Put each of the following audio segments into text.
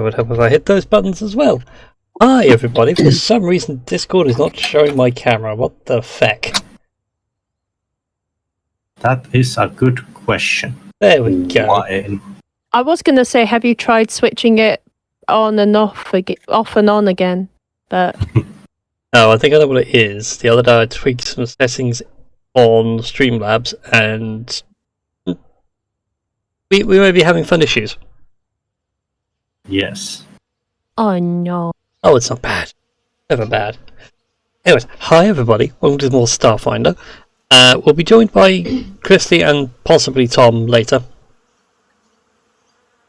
It would help if I hit those buttons as well. Hi everybody, for some reason Discord is not showing my camera. What the feck? That is a good question. There we go. Why? I was going to say, have you tried switching it on and off and on again? But Oh, I think I know what it is. The other day I tweaked some settings on Streamlabs and we may be having fun issues. Yes. oh no. Oh, it's not bad. Never bad. Anyways, hi everybody. Welcome to more Starfinder. We'll be joined by Christy and possibly Tom later.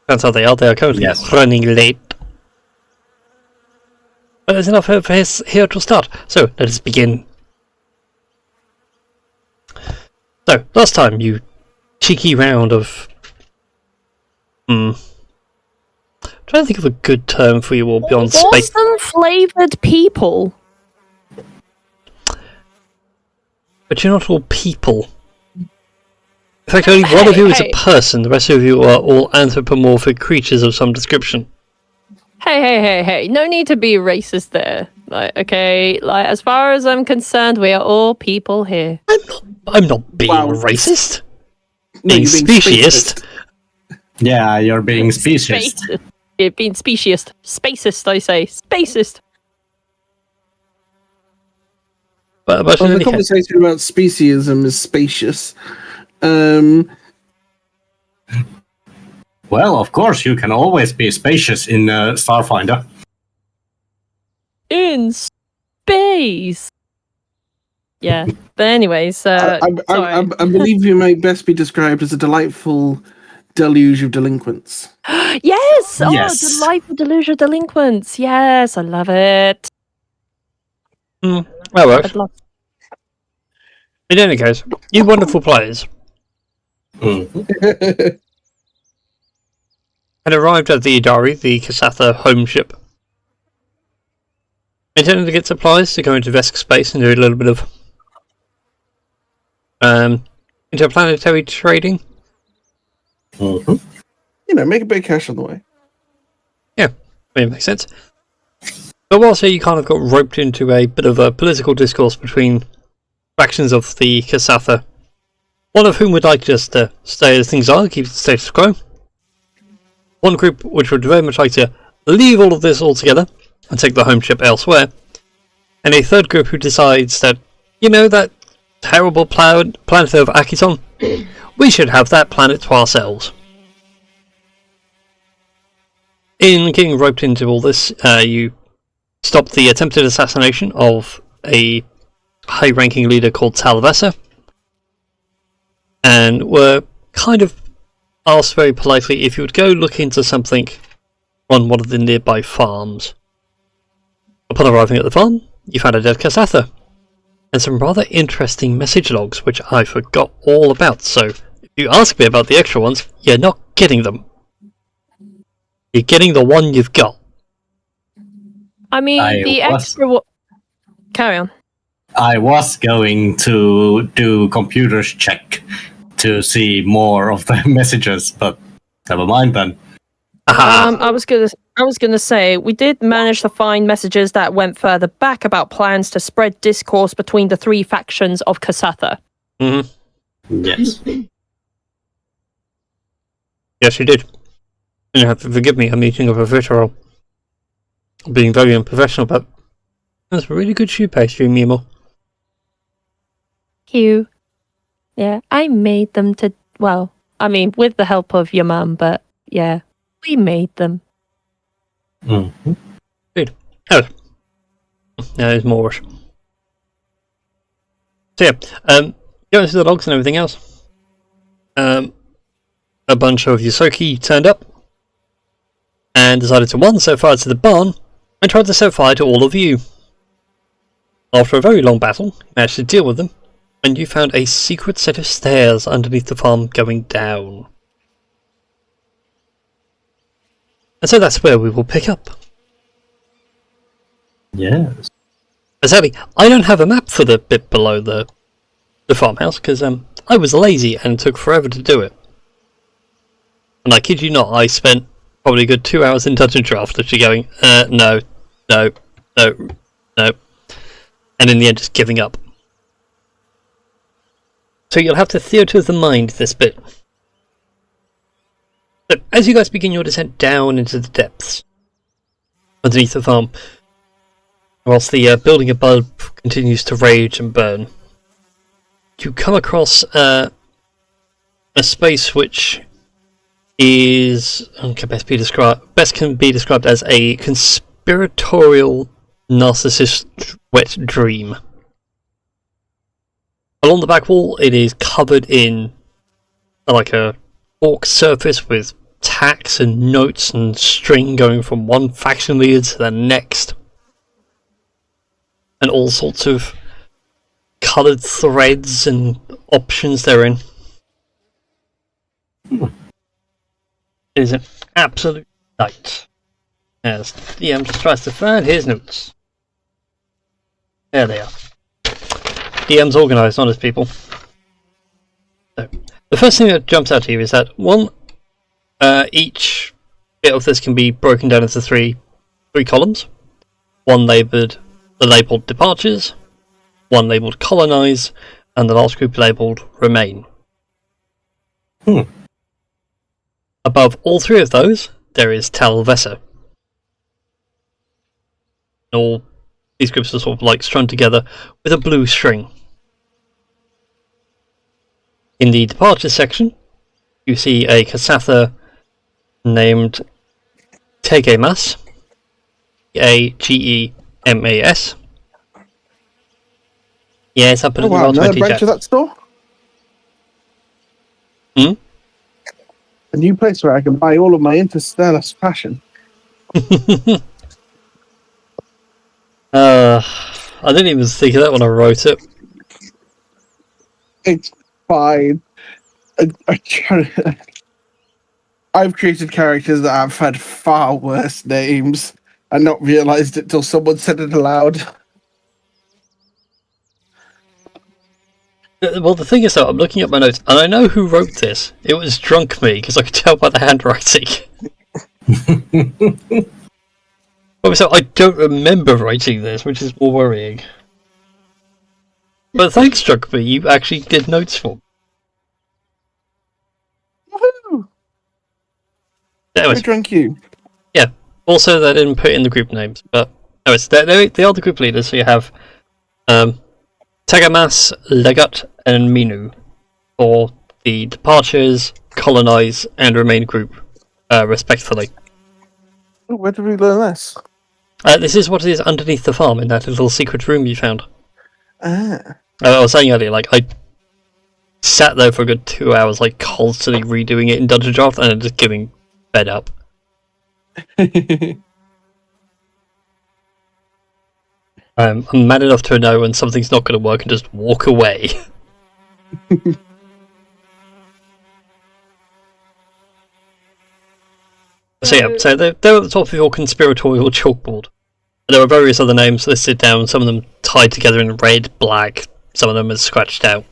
That's how they are. They are currently running late. But there's enough for us here to start. So, let us begin. So, last time you cheeky round of... trying to think of a good term for you all beyond space. Awesome flavoured people. But you're not all people. In fact, only one of you is a person. The rest of you are all anthropomorphic creatures of some description. Hey. No need to be racist there. Like, okay, like, as far as I'm concerned, we are all people here. I'm not being racist. Being speciest. Yeah, you're being speciest. You're being speciest. Spacist, I say. Spacist. But the conversation about speciesism is spacious. Well, of course, you can always be spacious in Starfinder. In space. Yeah, but anyways, I believe you may best be described as a delightful deluge of delinquents. Yes! Oh, Yes. delightful deluge of delinquents. Yes, I love it. That works. I'd love... In any case, you wonderful players had arrived at the Idari, the Kasatha home ship, intending to get supplies to go into Vesk space and do a little bit of interplanetary trading. You know, make a bit of cash on the way. Yeah, it makes sense. But whilst here, you kind of got roped into a bit of a political discourse between factions of the Kasatha, one of whom would like just to stay as things are, keep the status quo. One group which would very much like to leave all of this altogether and take the home ship elsewhere. And a third group who decides that, you know, that terrible planet of Akiton, we should have that planet to ourselves. In getting roped into all this, you stopped the attempted assassination of a high-ranking leader called Talvessa, and were kind of asked very politely if you would go look into something on one of the nearby farms. Upon arriving at the farm, you found a dead Kasatha, and some rather interesting message logs which I forgot all about, so if you ask me about the extra ones, you're not getting them. You're getting the one you've got. I mean, extra... Carry on. I was going to do computers check to see more of the messages, but never mind then. I was gonna say we did manage to find messages that went further back about plans to spread discourse between the three factions of Kasatha. Yes. Yes, you did. You have to forgive me, I'm eating a profiterole. Being very unprofessional, but that's a really good shoe pastry, Mimo. You. Yeah, I made them to... Well, I mean, with the help of your mum, but yeah, we made them. Good. Oh. There's more. So yeah, going into the logs and everything else. A bunch of Yosoki turned up and decided to set fire to the barn and tried to set fire to all of you. After a very long battle, you managed to deal with them, and you found a secret set of stairs underneath the farm going down. And so that's where we will pick up. Yes. Sadly, I don't have a map for the bit below the farmhouse, because I was lazy and it took forever to do it. And I kid you not, I spent probably a good 2 hours in Dungeondraft that you're going, no, no, no, no. And in the end, just giving up. So you'll have to theatre of the mind this bit. So, as you guys begin your descent down into the depths, underneath the farm, whilst the building above continues to rage and burn, you come across a space which is best can be described as a conspiratorial narcissist wet dream. Along the back wall, it is covered in like a orc surface with tacks and notes and string going from one faction leader to the next, and all sorts of coloured threads and options therein. It is an absolute sight. As DM just tries to find his notes. There they are. DM's organised, honest people. So, the first thing that jumps out to you is that each bit of this can be broken down into three columns. One labelled departures, one labelled colonise, and the last group labelled remain. Above all three of those, there is Talvesa. All these groups are sort of like strung together with a blue string. In the departures section, you see a Kasatha named Tegemas, Agemas. Yes, I put it in the another Roll20 branch chat. of that store? Hmm? A new place where I can buy all of my interstellar fashion. I didn't even think of that when I wrote it. It's fine. I've created characters that have had far worse names and not realised it till someone said it aloud. Well, the thing is, though, I'm looking at my notes, and I know who wrote this. It was Drunk Me, because I could tell by the handwriting. So I don't remember writing this, which is more worrying. But thanks, Drunk Me, you actually did notes for me. Woohoo! Anyways, I drunk you. yeah. Also, they didn't put in the group names, but anyways, they are the group leaders. So you have Tegamas, Legat, and Minu for the departures, colonize, and remain group, respectively. Oh, where did we learn this? This is what is underneath the farm in that little secret room you found. Ah. I was saying earlier, like, I sat there for a good 2 hours, like, constantly redoing it in Dungeondraft and just getting fed up. I'm mad enough to know when something's not going to work and just walk away. So yeah, so they're at the top of your conspiratorial chalkboard. There are various other names listed down, some of them tied together in red, black, some of them are scratched out.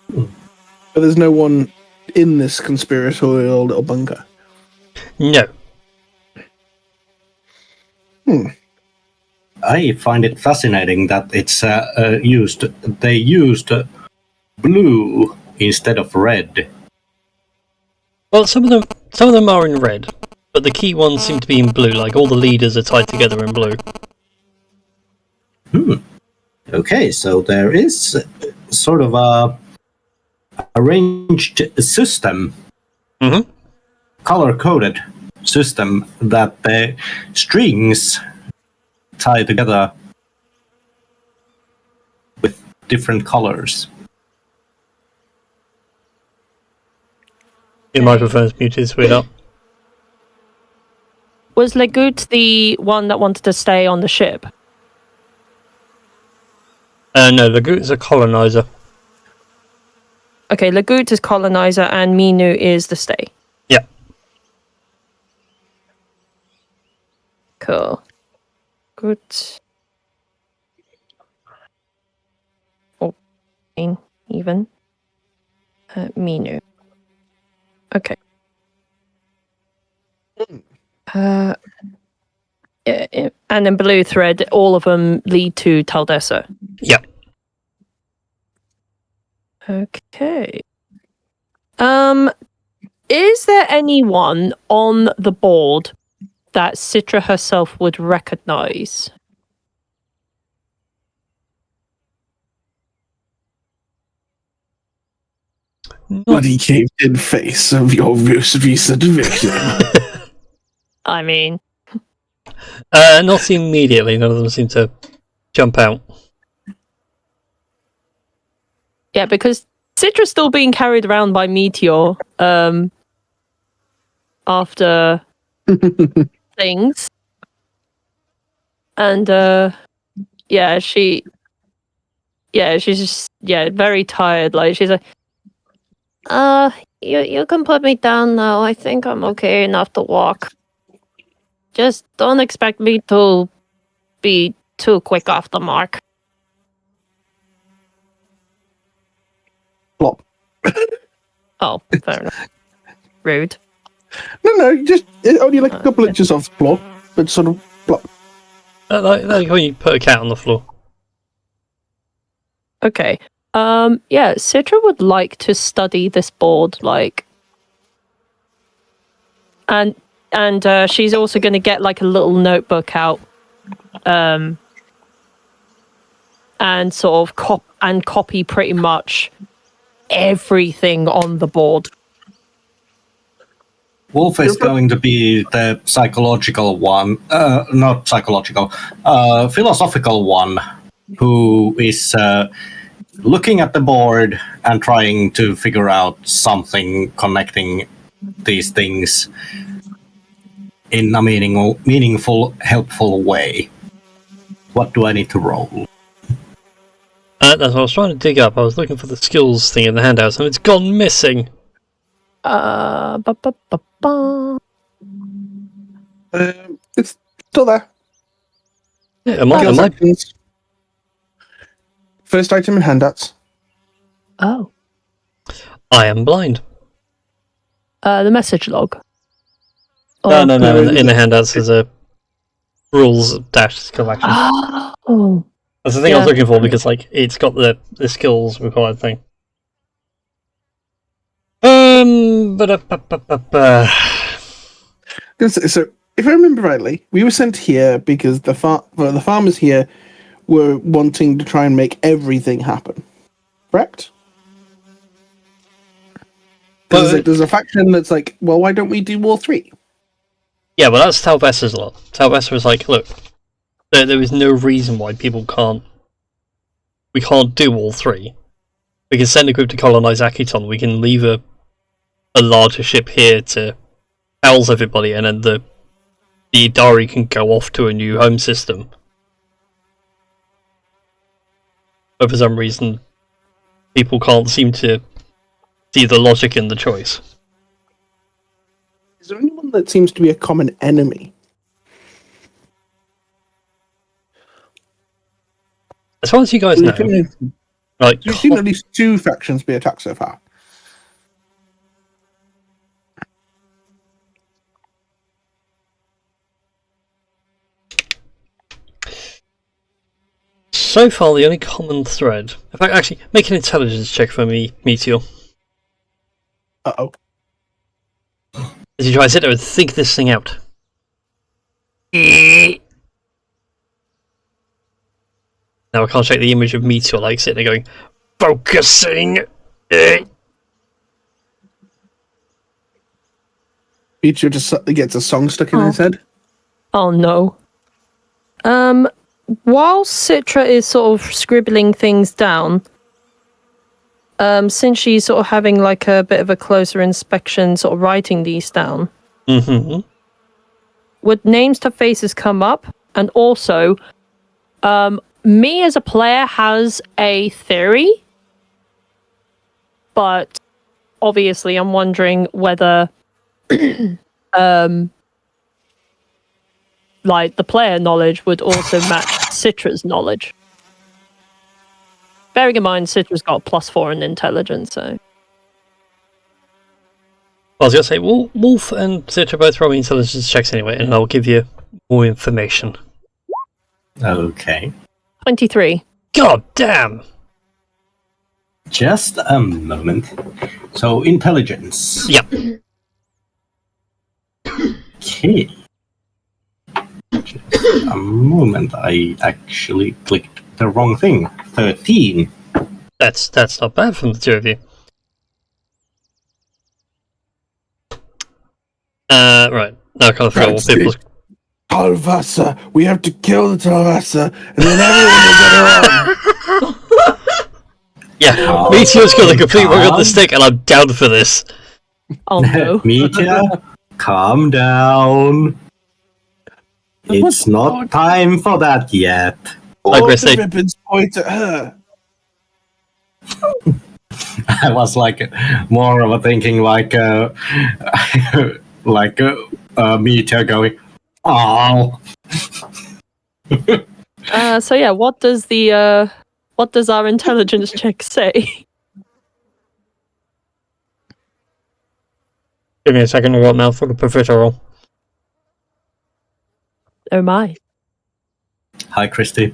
But there's no one in this conspiratorial little bunker. No. I find it fascinating that it's they used blue instead of red. Well, some of them are in red, but the key ones seem to be in blue, like all the leaders are tied together in blue. Okay, so there is sort of a arranged system, color-coded system that the strings tie together with different colors. Your microphone's muted, sweetheart. Was Legut the one that wanted to stay on the ship? No, Lagoot is a colonizer. Okay, Legut is colonizer and Minu is the stay. Yeah. Cool. Good. 14 even. Minu. Okay. Yeah, and in blue thread, all of them lead to Taldessa. Yeah. Okay. Is there anyone on the board that Citra herself would recognize? Bloody caved in face of your recent victim. I mean, Not immediately. None of them seem to jump out. yeah, because Citra's still being carried around by Meteor after things. And she's just very tired. Like she's like, you can put me down now. I think I'm okay enough to walk. Just don't expect me to be too quick off the mark. Plop. Oh, fair enough. Rude. No, just only like a couple inches off the floor, but sort of plop. Like when you put a cat on the floor. Okay. Citra would like to study this board, like, and she's also going to get like a little notebook out, and sort of copy pretty much everything on the board. Wolf is going to be the psychological one, not psychological, philosophical one, who is looking at the board and trying to figure out something connecting these things in a meaningful, helpful way. What do I need to roll? That's what I was trying to dig up. I was looking for the skills thing in the handouts, and it's gone missing. It's still there. Yeah, am I? Actions. First item in handouts. Oh. I am blind. The message log. No. In the handouts, there's a rules dash skill action. Oh. That's the thing I was looking for because, like, it's got the skills required thing. So, if I remember rightly, we were sent here because the farmers here were wanting to try and make everything happen. Correct? There's a faction that's like, well, why don't we do all three? Yeah, but that's Talvessa's lot. Talvessa was like, look, there is no reason why we can't do all three. We can send a group to colonize Akiton, we can leave a larger ship here to house everybody, and then the Idari can go off to a new home system. But for some reason, people can't seem to see the logic in the choice. Is there anyone that seems to be a common enemy? As far as you guys know, like, we've seen at least two factions be attacked so far. so far the only common thread... In fact, actually, make an intelligence check for me, Meteor. Uh-oh. As you try to sit there and think this thing out. Now I can't shake the image of Meteor like sitting there going, focusing. Meteor just gets a song stuck in his head. Oh no. While Citra is sort of scribbling things down, since she's sort of having like a bit of a closer inspection, sort of writing these down, would names to faces come up? And also, me as a player has a theory, but obviously I'm wondering whether like the player knowledge would also match Citra's knowledge. Bearing in mind Citra's got +4 in intelligence, so I was going to say, Wolf and Citra both roll me intelligence checks anyway, and I'll give you more information. Okay. 23. God damn! Just a moment. So, intelligence. Yep. Okay. Just a moment. I actually clicked the wrong thing. 13. That's not bad from the two of you. Right. Now I kind of forgot what people's... Talvasa! We have to kill the Talvasa, and then everyone will get along! Yeah, Meteor's got the complete wrong on the stick, and I'm down for this. Oh no. Meteor, calm down. It's not time for that yet. Like All Grizzly. the ribbons point at her. I was like more of a thinking like like Meteor going, oh. So yeah, what does our intelligence check say? Give me a second to roll now for the professor roll. Oh my. Hi, Christy.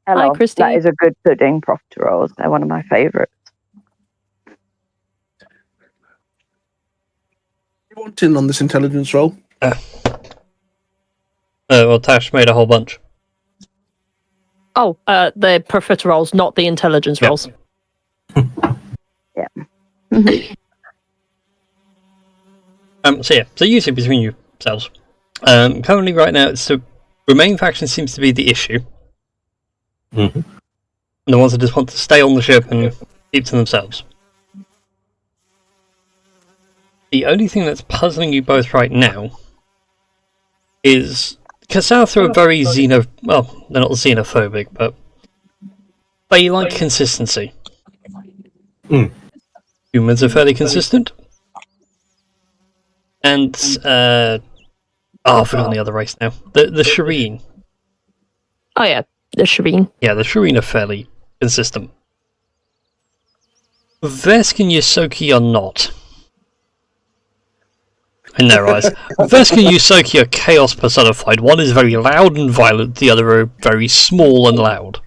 Hello. Hi, Christy. That is a good pudding, profiteroles. They're one of my favourites. You want in on this intelligence roll? Well, Tash made a whole bunch. Oh, the profiteroles, not the intelligence Yep. rolls. So you two between yourselves. Currently, right now, it's the remaining faction seems to be the issue. Mm-hmm. And the ones that just want to stay on the ship and keep to themselves. The only thing that's puzzling you both right now is Kasatha are very well, they're not xenophobic, but they like consistency. Mm. Humans are fairly consistent. And I've forgotten the other race now. The Shireen. Oh yeah, the Shireen. Yeah, the Shireen are fairly consistent. Vesk and Yosoki are not. In their eyes. Vesk and Yosoki are chaos personified. One is very loud and violent, the other are very small and loud.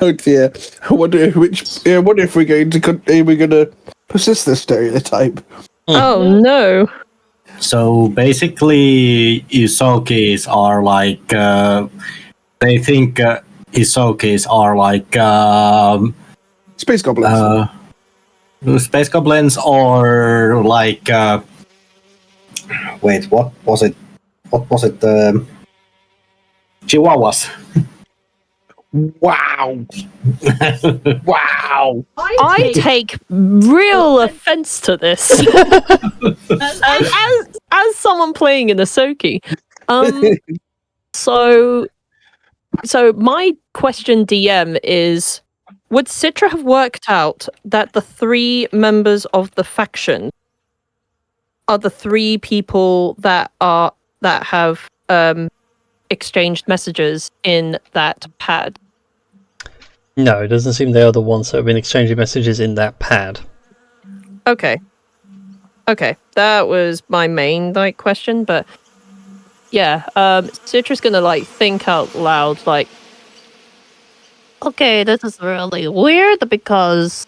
Oh dear! I wonder if we're going to persist this stereotype. Oh no. So basically, Isokis are like they think Isokis are like Space goblins. space goblins, or like wait, what was it? Chihuahuas. Wow! Wow! I take real offense to this. as someone playing in Ahsoka. So my question, DM, is: would Citra have worked out that the 3 members of the faction are the 3 people that have exchanged messages in that pad? No, it doesn't seem they are the ones that have been exchanging messages in that pad. Okay, that was my main question, but yeah, Citra's gonna think out loud, okay, this is really weird because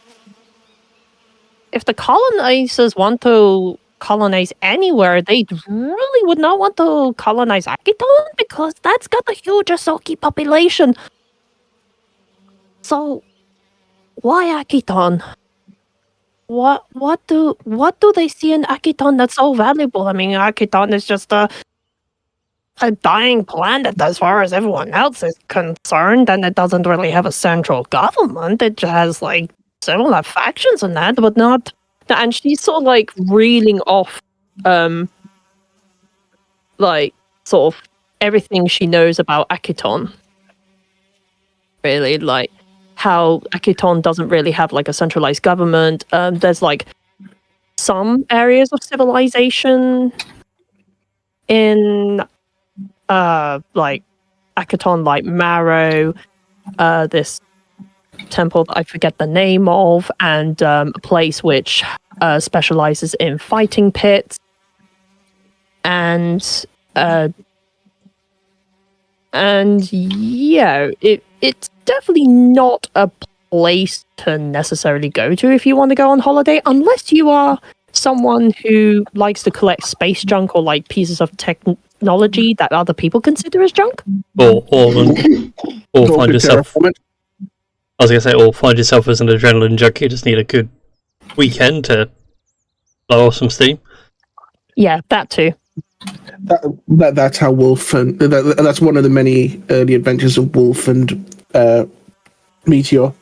if the colonizers want to colonize anywhere, they really would not want to colonize Akiton because that's got a huge Ahsoki population. So, why Akiton? What do they see in Akiton that's so valuable? I mean, Akiton is just a dying planet as far as everyone else is concerned, and it doesn't really have a central government. It has similar factions and that, but not. And she's sort of reeling off, sort of everything she knows about Akiton. Really, how Akiton doesn't really have a centralized government. There's some areas of civilization in Akiton, like Marrow, this temple that I forget the name of, and a place which specializes in fighting pits, and yeah, it's definitely not a place to necessarily go to if you want to go on holiday, unless you are someone who likes to collect space junk or like pieces of technology that other people consider as junk. Or find good yourself. terraforming. I was gonna say, or find yourself as an adrenaline junkie. You just need a good weekend to blow off some steam. Yeah, that too. That's how Wolf and that's one of the many early adventures of Wolf and Meteor.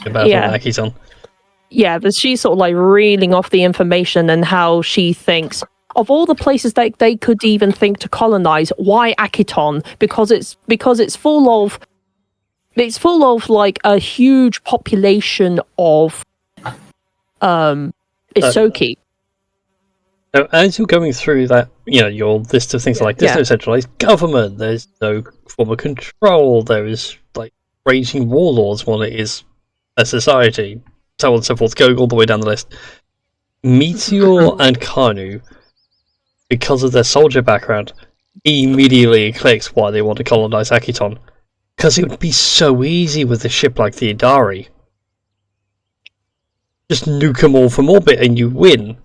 About Yeah. Akiton. Yeah, but she's sort of like reeling off the information and how she thinks of all the places that they could even think to colonize. Why Akiton? Because it's full of like a huge population of Isoki. So as you're going through that, your list of things like there's no centralized government, there's no form of control, there is like raging warlords when it is a society, so on and so forth, going all the way down the list. Meteor and Kanu, because of their soldier background, immediately clicks why they want to colonize Akiton. Because it would be so easy with a ship like the Idari. Just nuke them all from orbit and you win.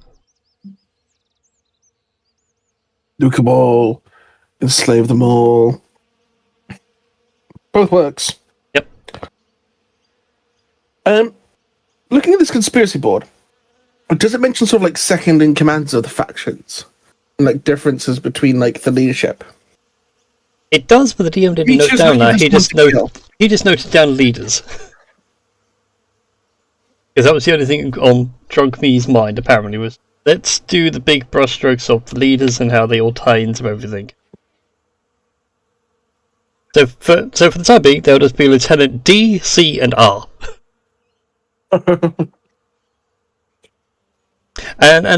Nuke them all, enslave them all. Both works. Yep. Looking at this conspiracy board, does it mention sort of like second in commands of the factions? And like differences between like the leadership? It does, but the DM didn't note down that. He just noted down leaders. Because that was the only thing on Drunk Me's mind, apparently, was let's do the big brushstrokes of the leaders and how they all tie into everything. So for the time being, there'll just be Lieutenant D, C, and R. and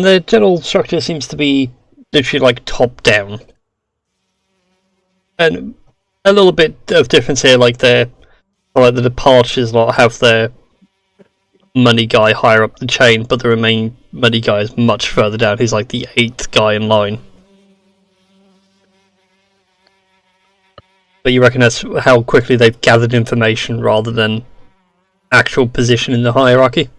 the general structure seems to be literally like top down. And a little bit of difference here, like the departures lot have their money guy higher up the chain, but the remaining money guy is much further down. He's like the 8th guy in line. But you reckon that's how quickly they've gathered information rather than actual position in the hierarchy?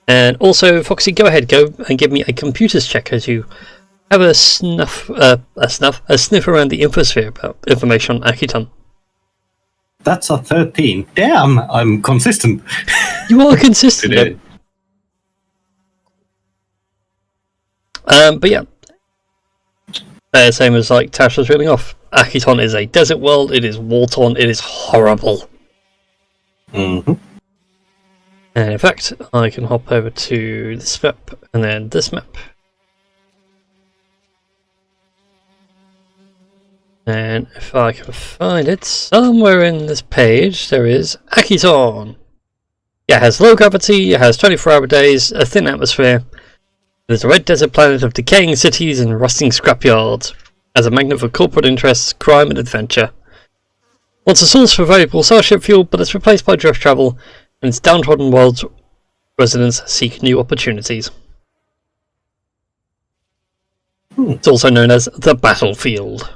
And also, Foxy, go ahead, go and give me a computers check as you have a sniff around the infosphere about information on Akiton. That's a 13. Damn, I'm consistent. You are consistent. Today. But yeah, same as like Tash was reeling off. Akiton is a desert world. It is war-torn. It is horrible. Mm-hmm. And in fact, I can hop over to this map and then this map. And if I can find it, somewhere in this page, there is Akiton. Yeah, it has low gravity, it has 24-hour days, a thin atmosphere. It is a red desert planet of decaying cities and rusting scrapyards. As a magnet for corporate interests, crime and adventure. Once a source for valuable starship fuel, but it's replaced by drift travel, and its downtrodden world's residents seek new opportunities. It's also known as the battlefield.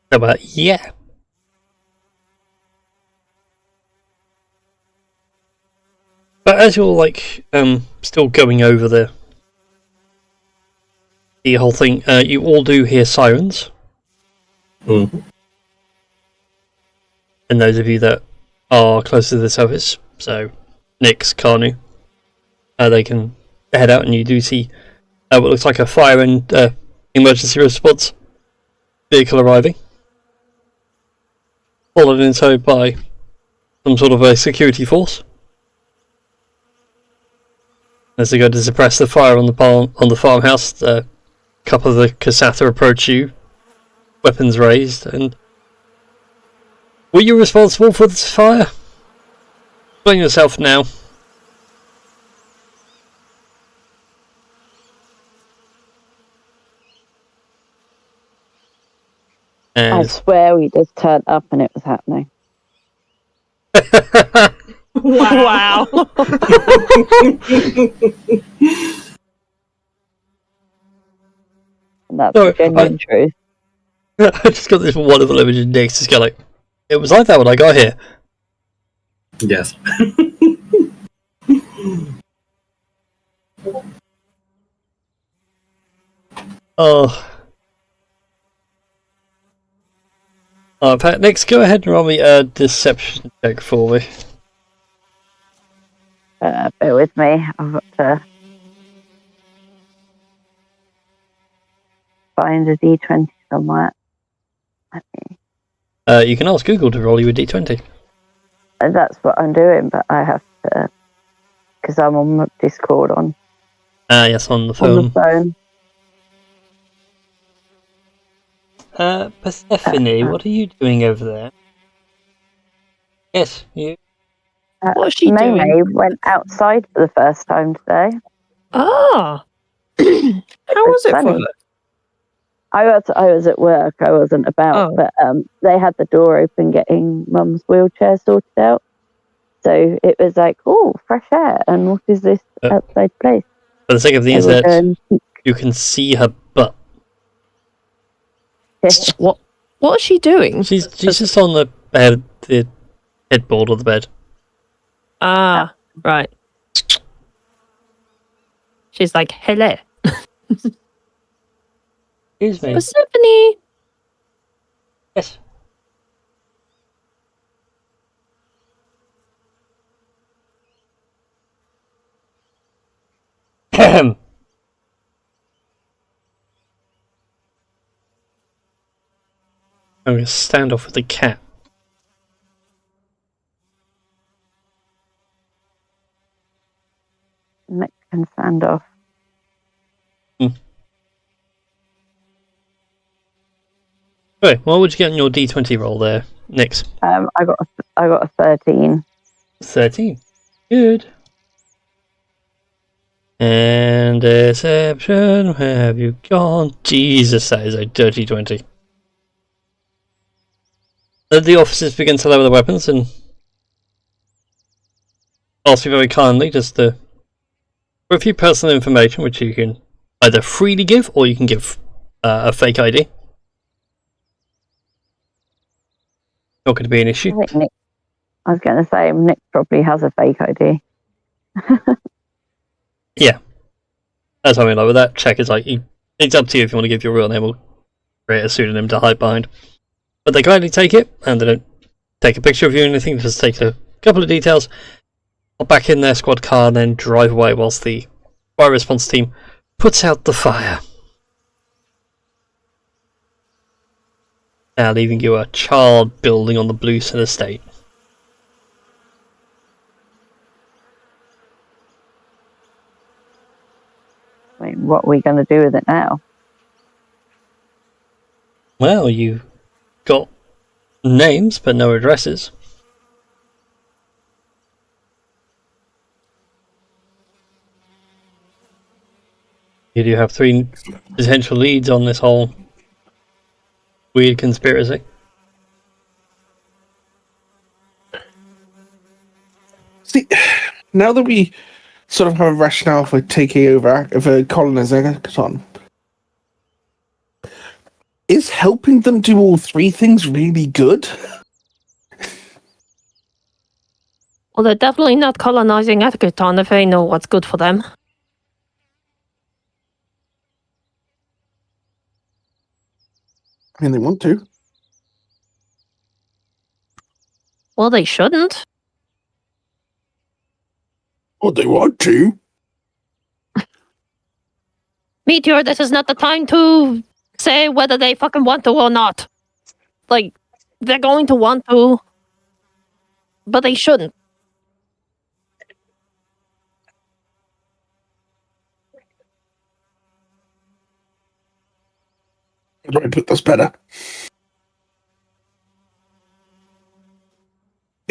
But yeah. But as you're like still going over the whole thing, you all do hear sirens. Mm-hmm. And those of you that are close to the surface, so Nyx, Kanu, they can head out, and you do see what looks like a fire and emergency response vehicle arriving. Followed in tow by some sort of a security force. As they go to suppress the fire on the farmhouse, a couple of the Kasatha approach you, weapons raised. And were you responsible for this fire? Explain yourself now. I And swear we just turned up and it was happening. Wow. And that's No, the genuine truth. I just got this wonderful image of Nick just going like, it was like that when I got here. Yes. Oh. Pat, next, go ahead and roll me a deception check for me. Bear with me. I've got to find a D20 somewhere. You can ask Google to roll you a d20. And that's what I'm doing, but I have to, because I'm on Discord on Yes, on the the phone. phone. Persephone, what are you doing over there? Yes, you. What's she May doing? went outside for the first time today. Ah. How was it for Funny. her? I was at work. I wasn't about, Oh. but they had the door open, getting Mum's wheelchair sorted out. So it was like, oh, fresh air, and what is this outside place? For the sake of the They were internet, going, you can see her butt. What is she doing? She's just on the bed, the headboard of the bed. Ah, right. She's like, hello. Excuse me. Persephone. Yes. I'm going to stand off with the cat. Nick can stand off. Okay, what would you get on your D20 roll there, Nix? I got a 13. 13. Good. And deception, where have you gone? Jesus, that is a dirty 20. The officers begin to lower their weapons and ask you very kindly just for a few personal information, which you can either freely give or you can give a fake ID. Not going to be an issue. I think Nick. I was going to say Nick probably has a fake ID. Yeah. That's what I mean, like with that check, it's like, it's up to you if you want to give your real name or create a pseudonym to hide behind. But they kindly take it, and they don't take a picture of you or anything, just take a couple of details, hop back in their squad car, and then drive away whilst the fire response team puts out the fire. Now leaving you a charred building on the Blueson estate. I mean, what are we going to do with it now? Well, you got names, but no addresses. You do have 3 potential leads on this whole weird conspiracy. See, now that we sort of have a rationale for taking over, for colonizing Akaton, is helping them do all 3 things really good? Well, they're definitely not colonizing Akaton if they know what's good for them. I mean, they want to. Well, they shouldn't. Well, they want to. Meteor, this is not the time to say whether they fucking want to or not. Like, they're going to want to, but they shouldn't. How do I put this better?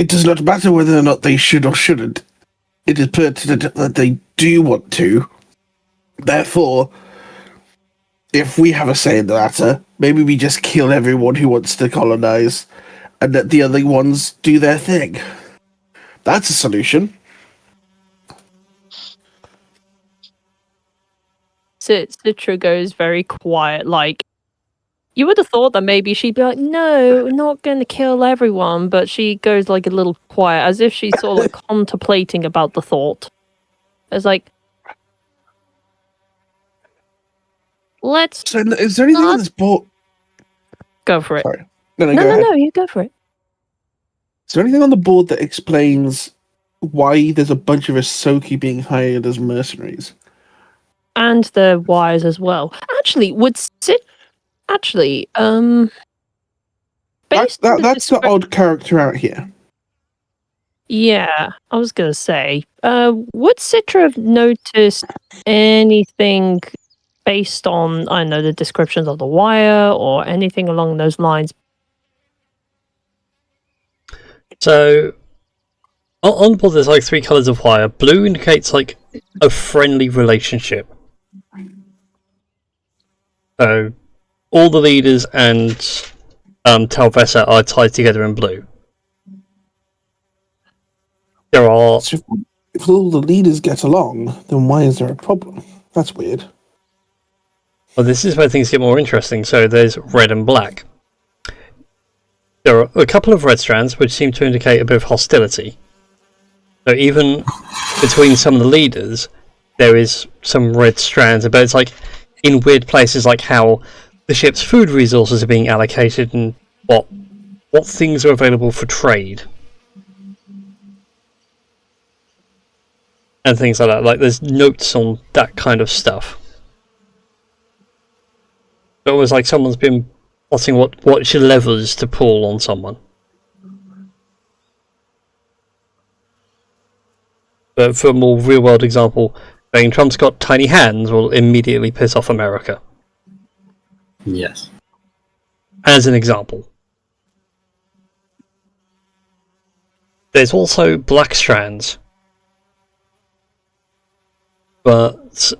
It does not matter whether or not they should or shouldn't. It is pertinent that they do want to. Therefore, if we have a say in the matter, maybe we just kill everyone who wants to colonize and let the other ones do their thing. That's a solution. Citra goes very quiet, like, you would have thought that maybe she'd be like, no, not gonna kill everyone, but she goes like a little quiet, as if she's sort of like contemplating about the thought. It's like, let's So, is there anything on this board? go for it. Sorry. No, No, go ahead. you go for it. Is there anything on the board that explains why there's a bunch of Ahsoki being hired as mercenaries? And the wires as well. Actually, based on the That's the odd character out here. Yeah, I was gonna say, would Citra have noticed anything based on, I don't know, the descriptions of the wire or anything along those lines? So, on board there's like 3 colours of wire. Blue indicates like a friendly relationship. So, all the leaders and Talvesa are tied together in blue. There are... So if all the leaders get along, then why is there a problem? That's weird. Well, this is where things get more interesting. So there's red and black. There are a couple of red strands which seem to indicate a bit of hostility. So even between some of the leaders, there is some red strands, but it's like in weird places, like how the ship's food resources are being allocated and what things are available for trade. And things like that. Like there's notes on that kind of stuff. It was like someone's been plotting what levers to pull on someone. But for a more real world example, saying Trump's got tiny hands will immediately piss off America. Yes. As an example. There's also black strands. But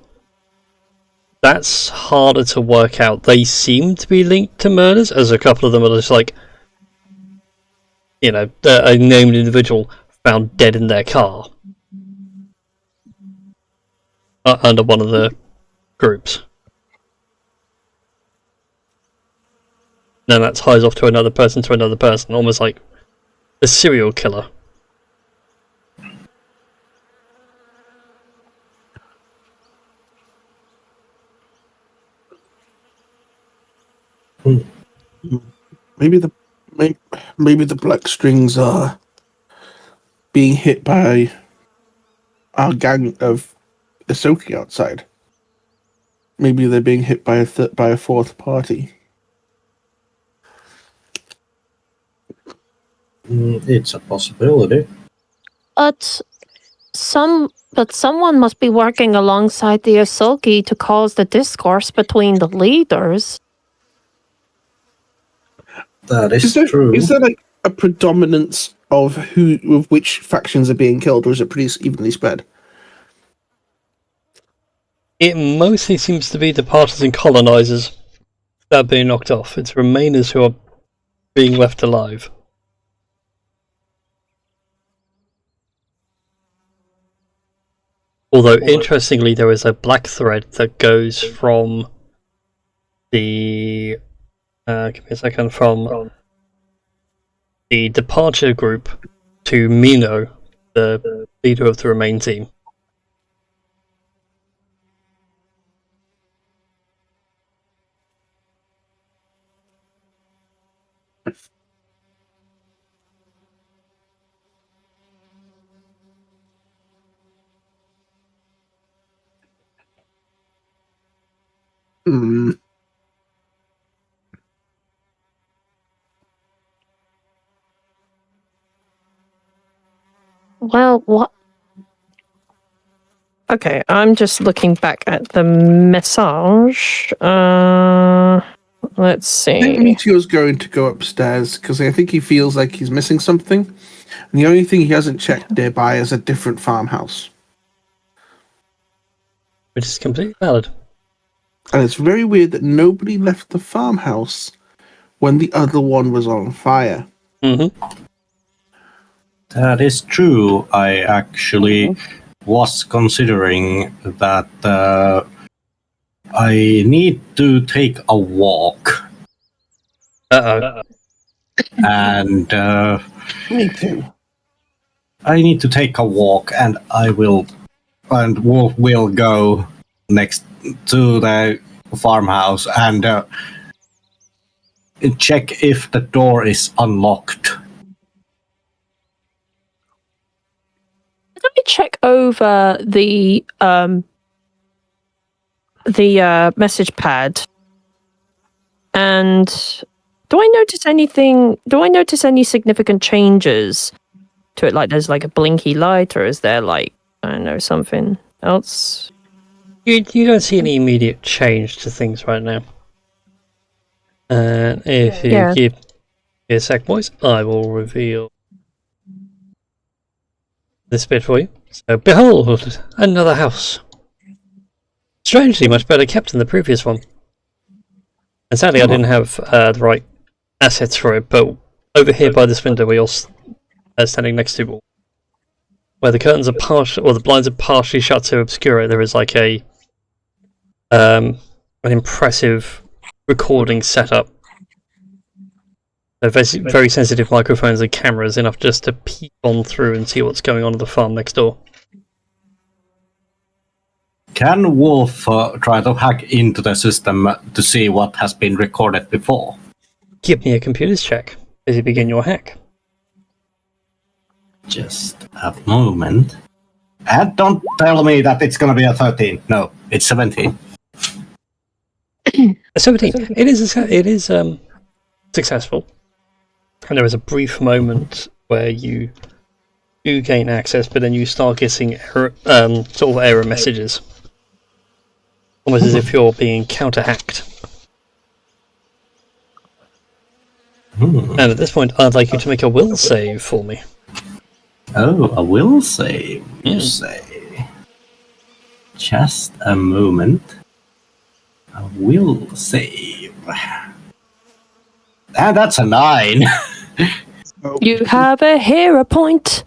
that's harder to work out. They seem to be linked to murders, as a couple of them are just like, you know, a named individual found dead in their car. Under one of the groups. Then that ties off to another person, almost like a serial killer. Maybe the black strings are being hit by our gang of Ahsoki outside. Maybe they're being hit by a fourth party. It's a possibility. But someone must be working alongside the Ahsoki to cause the discourse between the leaders. That is true. Is there like a predominance of which factions are being killed, or is it pretty evenly spread? It mostly seems to be the partisan colonizers that are being knocked off. It's remainers who are being left alive. Although, interestingly, there is a black thread that goes from the... give me a second, from the departure group to Mino, the leader of the Remain team. Hmm. Well, what? Okay, I'm just looking back at the message. Let's I think see. Meteor's going to go upstairs because I think he feels like he's missing something. And the only thing he hasn't checked nearby is a different farmhouse. Which is completely valid. And it's very weird that nobody left the farmhouse when the other one was on fire. Mm-hmm. That is true. I actually was considering that I need to take a walk. Uh-oh. And Me too. I need to take a walk, and I will, and Wolf will go next to the farmhouse and check if the door is unlocked. Let me check over the message pad. And do I notice anything? Do I notice any significant changes to it? Like there's like a blinky light, or is there like, I don't know, something else? You don't see any immediate change to things right now. And if you give me a sec, boys, I will reveal this bit for you. So, behold, another house. Strangely much better kept than the previous one. And sadly, I didn't have the right assets for it, but over here by this window, we're all standing next to where the curtains are partial, or the blinds are partially shut to obscure it. There is like a an impressive recording setup. They're very sensitive microphones and cameras, enough just to peek on through and see what's going on at the farm next door. Can Wolf try to hack into the system to see what has been recorded before? Give me a computer's check as you begin your hack. Just a moment. And don't tell me that it's gonna be a 13. No, it's 17. 17. It is successful. And there is a brief moment where you do gain access, but then you start getting error, sort of error messages. Almost as if you're being counter-hacked. And at this point, I'd like you to make a will save for me. Oh, a will save, you say? Just a moment. A will save. And that's a 9. You have a hero point.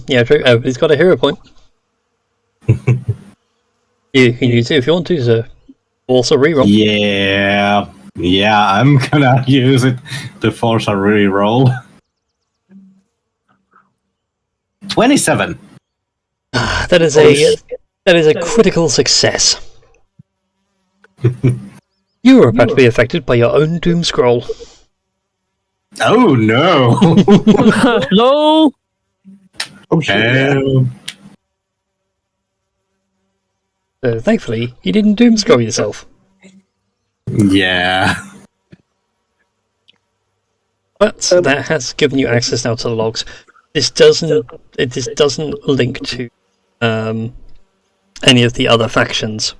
Yeah, true. He's got a hero point. You can use it if you want to, so also reroll. Yeah, I'm gonna use it to force a reroll. 27. That is a critical success. You are about to be affected by your own doom scroll. Oh no! Hello. Oh shit! Thankfully, you didn't doom scroll yourself. Yeah. But that has given you access now to the logs. This doesn't link to any of the other factions.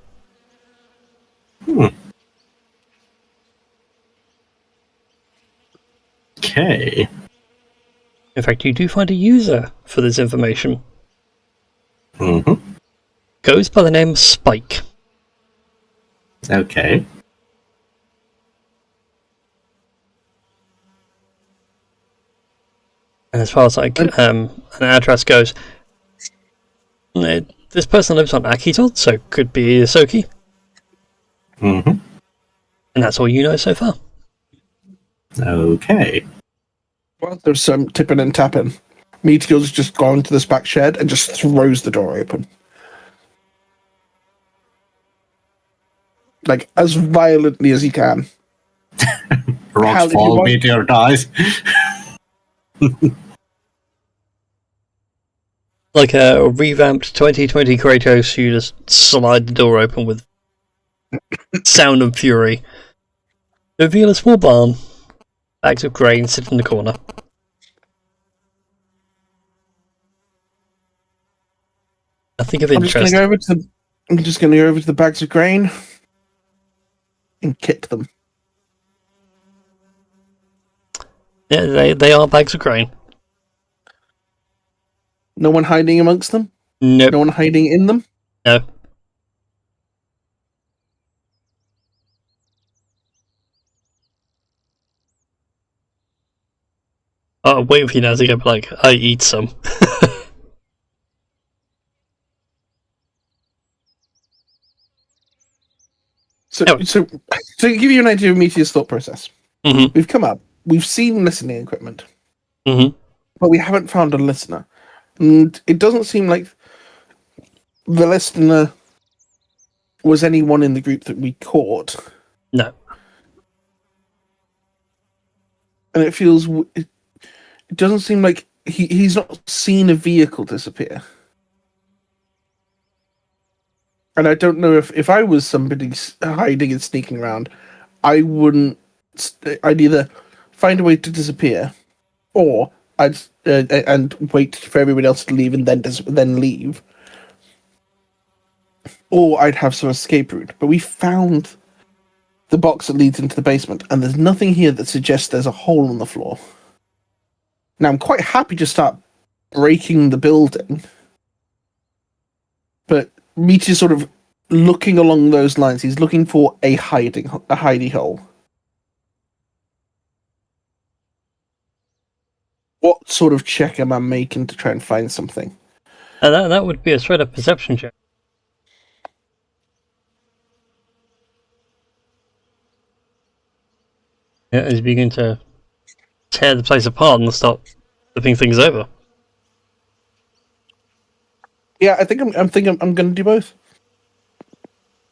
Okay. In fact, you do find a user for this information. Goes by the name Spike. Okay. And as far as like an address goes, this person lives on Akiton, so could be Isoki. And that's all you know so far. Okay. Well, there's some tipping and tapping. Meteor's just gone to this back shed and just throws the door open. Like, as violently as he can. Rocks fall, meteor dies. Like a revamped 2020 Kratos, you just slide the door open with sound and fury. Reveal a small barn. Bags of grain sit in the corner. Nothing of interest. I'm just going to go over to the bags of grain and kick them. Yeah, they are bags of grain. No one hiding amongst them? Nope. No one hiding in them? No. I'm waiting for you now to go like, I eat some. So, Oh. so to give you an idea of Meteor's thought process, Mm-hmm. we've come up, we've seen listening equipment, Mm-hmm. but we haven't found a listener. And it doesn't seem like the listener was anyone in the group that we caught. No. And it feels... It doesn't seem like he's not seen a vehicle disappear. And I don't know if I was somebody hiding and sneaking around, I wouldn't... I'd either find a way to disappear, or I'd and wait for everybody else to leave and then leave, or I'd have some escape route. But we found the box that leads into the basement, and there's nothing here that suggests there's a hole in the floor. Now, I'm quite happy to start breaking the building, but Meteor's sort of looking along those lines. He's looking for a hidey hole. What sort of check am I making to try and find something? That would be a straight up perception check. Yeah, as you begin to tear the place apart and start flipping things over. Yeah, I think I'm going to do both.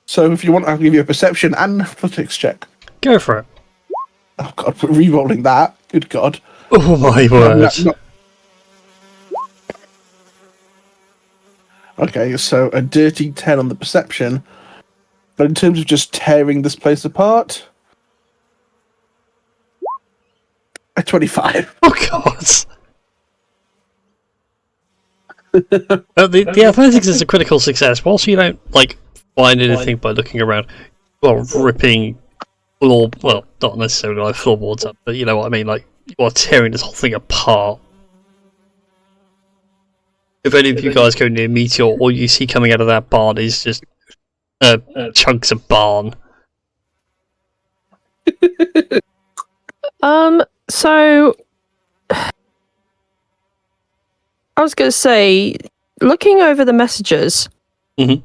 So if you want, I'll give you a perception and athletics check. Go for it. Oh god, we're re-rolling that. Good god. Oh my word. Okay, so a dirty 10 on the perception. But in terms of just tearing this place apart, a 25. Oh god. The athletics is a critical success. Whilst you don't like find anything by looking around, well, ripping floor, well, not necessarily like floorboards up, but you know what I mean. Like you are tearing this whole thing apart. If any of you guys go near Meteor, all you see coming out of that barn is just chunks of barn. So I was going to say, looking over the messages, Mhm.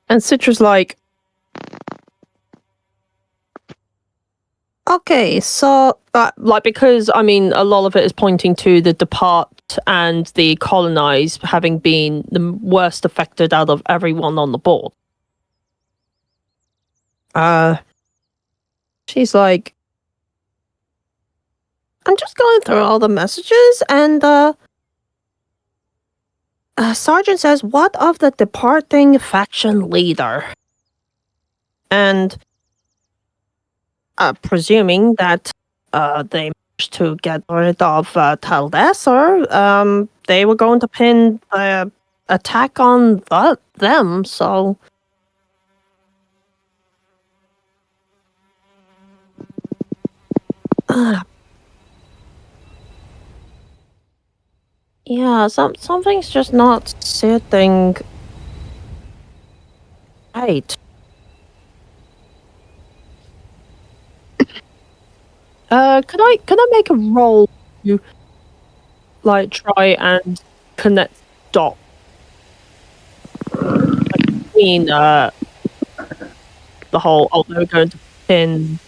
and Citra's like, okay, so, like, because, I mean, a lot of it is pointing to the depart and the colonize having been the worst affected out of everyone on the board. She's like, I'm just going through all the messages, and, Sergeant says, what of the departing faction leader? And presuming that they managed to get rid of Taldesser, they were going to pin the attack on them, so... yeah, something's just not sitting right. Can I make a roll to like try and connect dots between the whole they were going to pin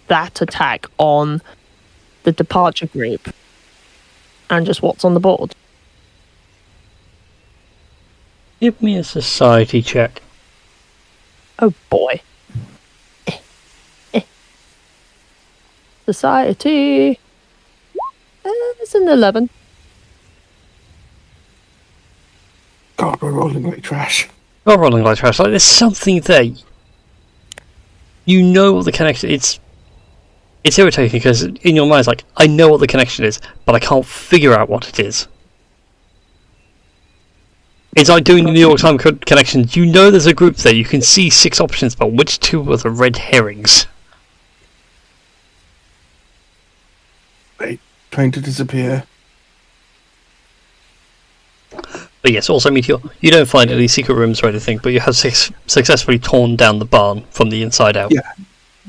that attack on the departure group and just what's on the board? Give me a society check. Oh boy. Society. It's an 11. God, we're rolling like trash. You're rolling like trash. Like there's something there. You know what the connection. It's irritating because in your mind it's like I know what the connection is, but I can't figure out what it is. It's like doing the New York Times connections. You know there's a group there. You can see 6 options, but which 2 are the red herrings? trying to disappear. But yes, also Meteor, you don't find any secret rooms or anything, but you have successfully torn down the barn from the inside out. Yeah.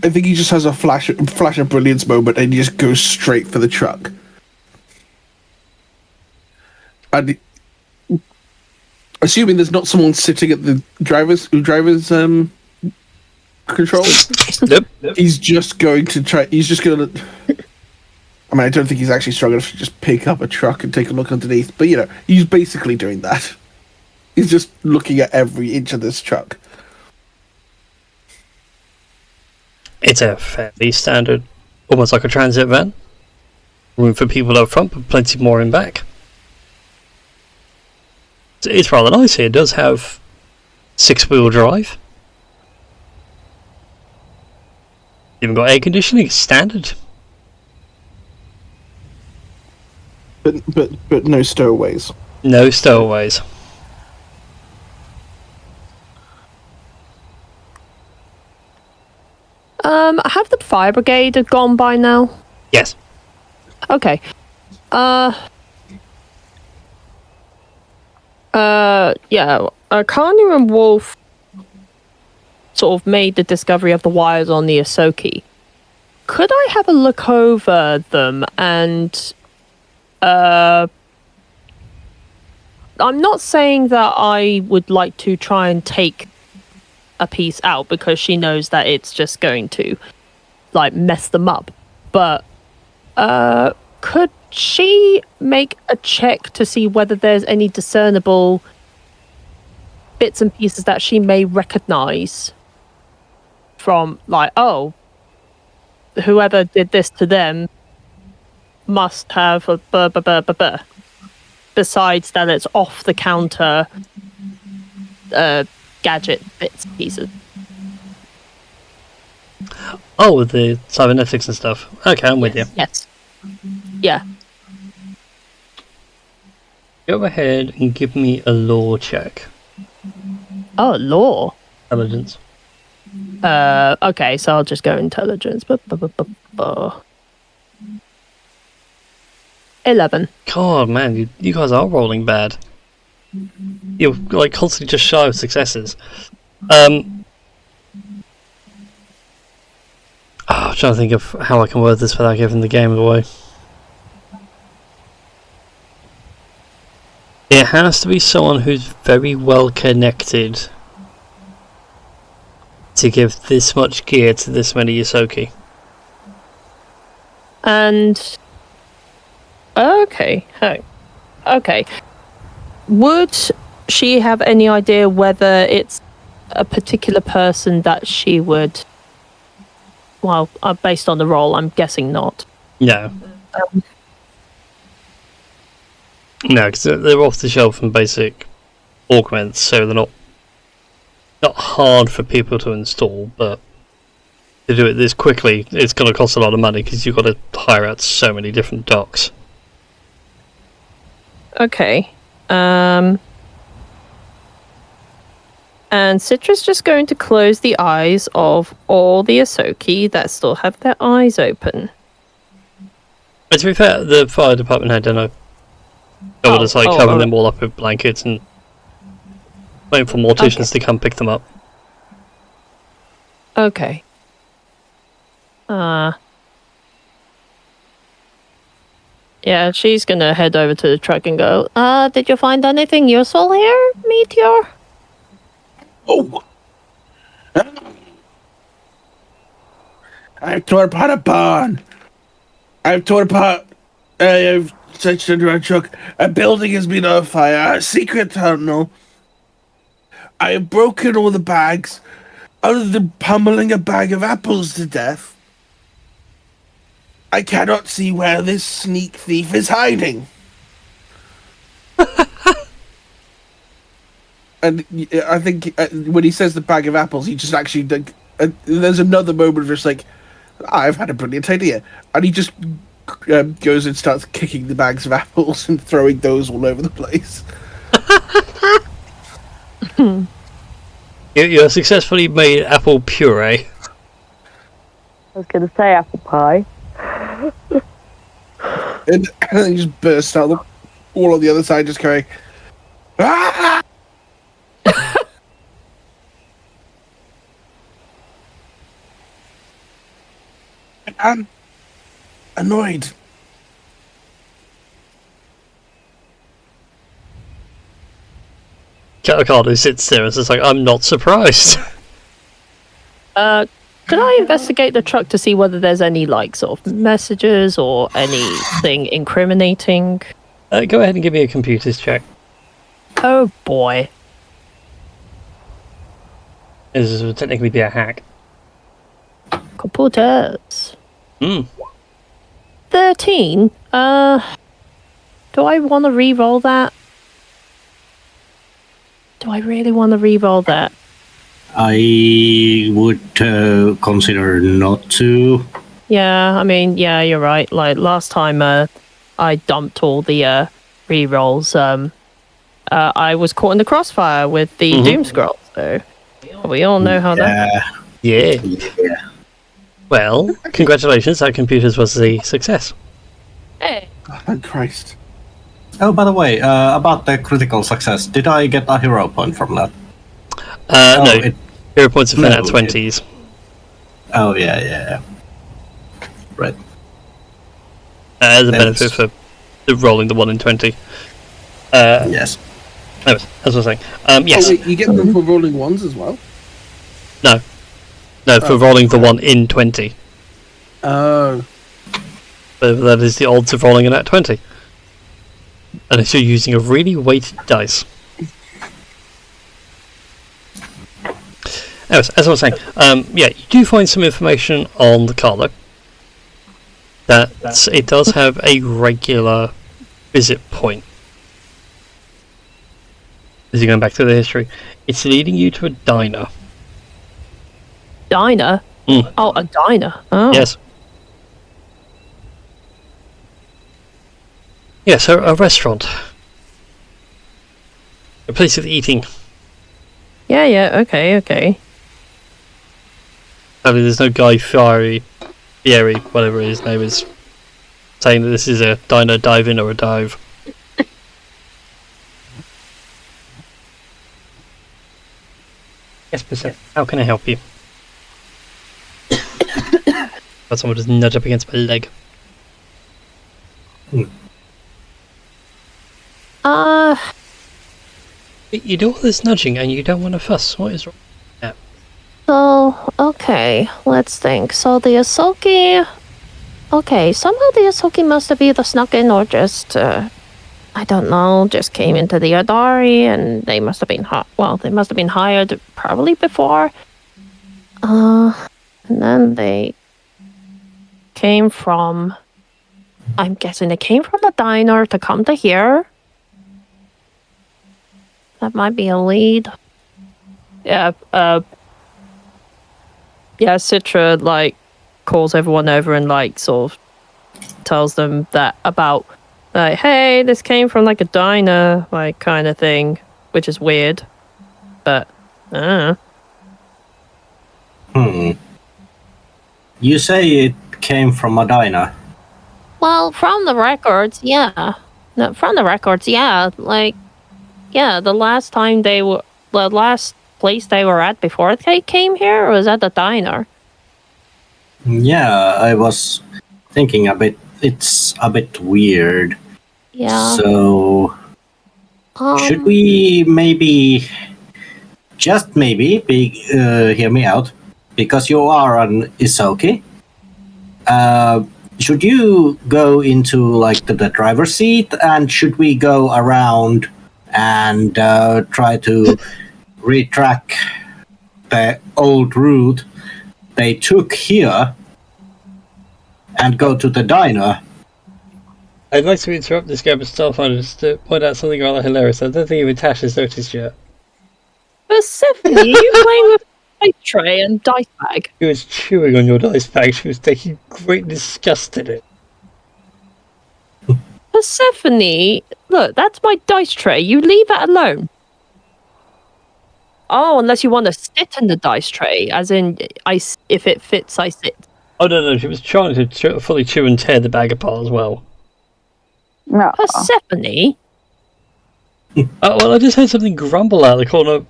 I think he just has a flash of brilliance moment and he just goes straight for the truck. And assuming there's not someone sitting at the driver's controls. Nope. He's just going to try. He's just going to. I mean, I don't think he's actually strong enough to just pick up a truck and take a look underneath. But he's basically doing that. He's just looking at every inch of this truck. It's a fairly standard, almost like a transit van. Room for people up front, but plenty more in back. It's rather nice here. It does have 6-wheel drive. Even got air conditioning. It's standard. But no stowaways. No stowaways. Have the fire brigade gone by now? Yes. Okay. Yeah. Kanu and Wolf sort of made the discovery of the wires on the Asoki. Could I have a look over them and I'm not saying that I would like to try and take a piece out because she knows that it's just going to mess them up. But could she make a check to see whether there's any discernible bits and pieces that she may recognize from whoever did this to them must have a besides that it's off the counter gadget bits and pieces. Oh, with the cybernetics and stuff. Okay, I'm with you. Yes. Yeah. Go ahead and give me a law check. Oh, law. Intelligence. Okay, so I'll just go intelligence. 11. God, man, you guys are rolling bad. You're constantly just shy of successes. I'm trying to think of how I can word this without giving the game away. It has to be someone who's very well connected to give this much gear to this many Yosoki. And okay. Would she have any idea whether it's a particular person that she would? Well, based on the role, I'm guessing not. No. No, because they're off the shelf and basic augments, so they're not hard for people to install, but to do it this quickly, it's going to cost a lot of money because you've got to hire out so many different docks. Okay. And Citra's just going to close the eyes of all the Asoki that still have their eyes open. But to be fair, the fire department had done a job of covering them all up with blankets and waiting for morticians to come pick them up. Okay. Yeah, she's gonna head over to the truck and go, did you find anything useful here, Meteor? Oh! I've torn apart a barn. I've torn apart. I've searched under a truck. A building has been on fire. A secret tunnel. I have broken all the bags, other than pummeling a bag of apples to death. I cannot see where this sneak thief is hiding. And I think when he says the bag of apples, he just actually there's another moment of just I've had a brilliant idea, and he just goes and starts kicking the bags of apples and throwing those all over the place. You successfully made apple puree. I was going to say apple pie. and he just bursts out the wall on the other side, just going, ah! I'm annoyed. Katakado sits there and says, like, I'm not surprised. Could I investigate the truck to see whether there's any, like, sort of messages or anything incriminating? Go ahead and give me a computers check. Oh boy. This would technically be a hack. Computers. 13. 13? Do I want to re-roll that? Do I really want to re-roll that? I would consider not to. Yeah, I mean, yeah, you're right. Like, last time I dumped all the re-rolls, I was caught in the crossfire with the Doom Scroll, so we all know how that... Yeah. Well, congratulations, that computers was a success. Hey. Oh, thank Christ. Oh, by the way, about the critical success, did I get a hero point from that? No. Hero points are for nat No, 20s. Oh, yeah. Right. As a benefit for the rolling the 1 in 20. Yes. Anyways, as I was saying. Yes. Oh, wait, you get them for rolling ones as well? No, for rolling the 1 in 20. Oh. But that is the odds of rolling a nat 20. Unless you're using a really weighted dice. Anyways, as I was saying, you do find some information on the Carlo. That it does have a regular visit point. As you're going back to the history, it's leading you to a diner. Diner? Oh, a diner. Oh. Yes. Yes, a restaurant. A place of eating. Yeah, okay. I mean, there's no Guy Fieri, whatever his name is, saying that this is a diner, dive-in, or a dive. Yes, Persephone, how can I help you? Got someone just nudge up against my leg. You do all this nudging and you don't want to fuss. What is wrong? So, okay, let's think. So the Asoki... Okay, somehow the Asoki must have either snuck in or just, I don't know, just came into the Adari and they must have been they must have been hired probably before. And then they came from... I'm guessing they came from the diner to come to here. That might be a lead. Yeah, Citra, like, calls everyone over and, like, sort of tells them that about, like, hey, this came from, like, a diner, like, kind of thing, which is weird. But, I don't know. You say it came from a diner? Well, from the records, yeah. No, from the records, yeah. Like, yeah, the last place they were at before they came here was at the diner. Yeah, I was thinking it's a bit weird. Yeah. So, should we maybe, just maybe, hear me out, because you are an Isoki, should you go into, like, the driver's seat, and should we go around and try to retrack the old route they took here and go to the diner? I'd like to interrupt this game of Starfinder just to point out something rather hilarious. I don't think even Tash has noticed yet. Persephone, are you playing with a dice tray and dice bag? She was chewing on your dice bag. She was taking great disgust in it. Persephone, look, that's my dice tray. You leave it alone. Oh, unless you want to sit in the dice tray, as in, if it fits, I sit. Oh no, she was trying to fully chew and tear the bag apart as well. No. Persephone? Well, I just heard something grumble out of the corner,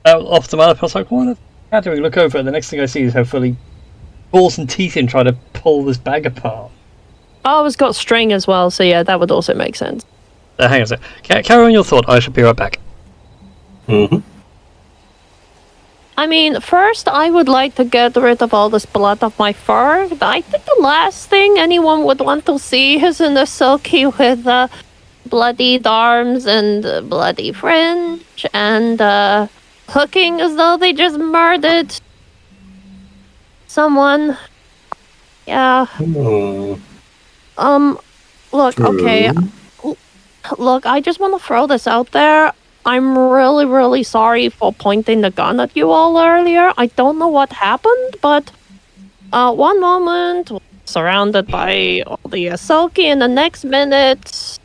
out off the map. I was like, what? How do we look over? And the next thing I see is her fully balls and teeth in trying to pull this bag apart. Oh, it's got string as well, so yeah, that would also make sense. Hang on a sec. Carry on your thought. I shall be right back. Mm-hmm. I mean, first I would like to get rid of all this blood off my fur. I think the last thing anyone would want to see is in a silky with bloodied arms and bloody fringe and looking as though they just murdered someone. Yeah. Look, okay. Look, I just want to throw this out there. I'm really, really sorry for pointing the gun at you all earlier. I don't know what happened, but one moment, surrounded by all the Asoki, and the next minute,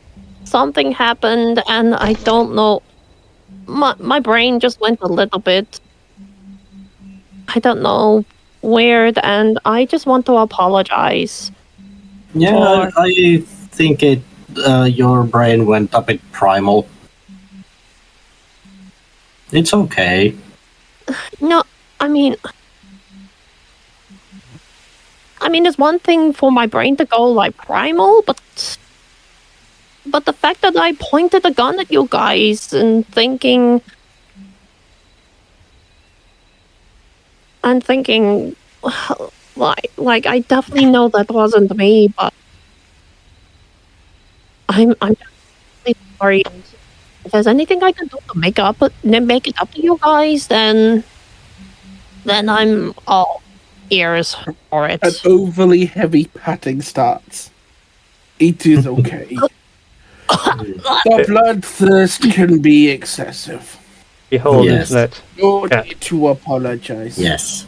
something happened, and I don't know. My brain just went a little bit, I don't know, weird, and I just want to apologize. Yeah, I think your brain went a bit primal. It's okay. No, I mean, it's one thing for my brain to go like primal, but the fact that I pointed a gun at you guys and thinking, like I definitely know that wasn't me, but I'm definitely sorry. If there's anything I can do to make it up to you guys, then I'm all ears for it. An overly heavy patting starts. It is okay. The bloodthirst can be excessive. Behold, Yes. isn't it? No Yeah. need to apologize. Yes.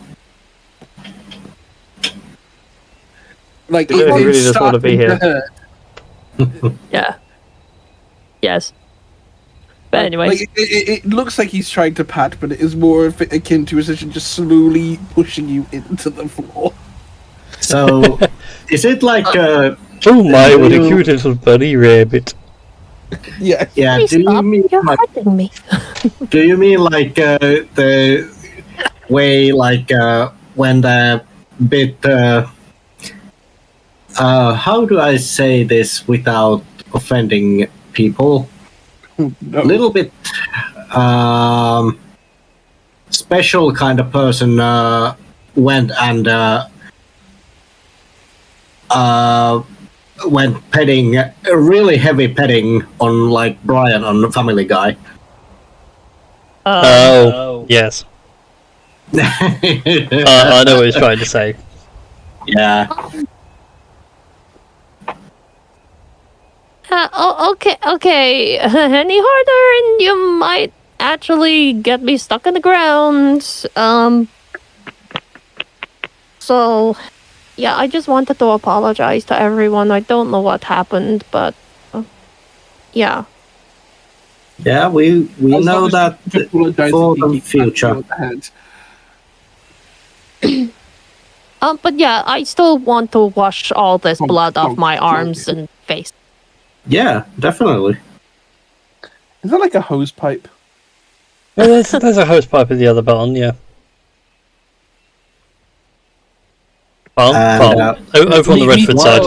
Like, He really it's does want to be starting here. hurt. Yeah. Yes. But anyway, Like, it looks like he's trying to pat, but it is more akin to a session just slowly pushing you into the floor. So, is it like Oh my, what a you- cute little bunny rabbit. Yeah. yeah? please Do you stop. mean You're like hurting me. Do you mean like the way like when the bit how do I say this without offending people? No. A little bit special kind of person went and went petting really heavy petting on like Brian on Family Guy. Oh, yes. I know what he's trying to say. Yeah. Okay. Any harder, and you might actually get me stuck in the ground. So, yeah, I just wanted to apologize to everyone. I don't know what happened, but yeah. Yeah, we As know long as that you apologize for and you the keep patting future. you on the head. But yeah, I still want to wash all this blood off my arms and face. Yeah, definitely. Is that like a hose pipe? Well, there's a hose pipe in the other barn, yeah. Barn? Over on the Redford side.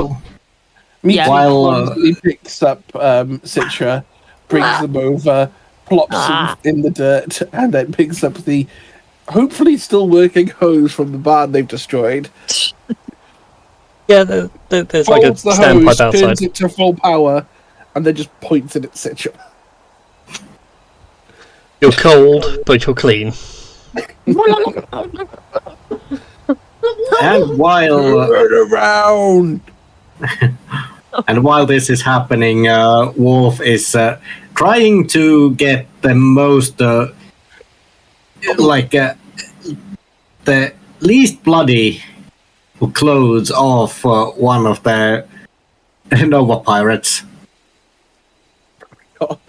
Yeah. While He picks up Citra, brings them over, plops them in the dirt, and then picks up the hopefully still working hose from the barn they've destroyed. Yeah, there's like a Holds the standpipe hose, outside. turns it to full power, and then just points it at Citra. You're cold, but you're clean. and while Turn around! and while this is happening, Wolf is trying to get the most the least bloody clothes off one of the Nova pirates. God,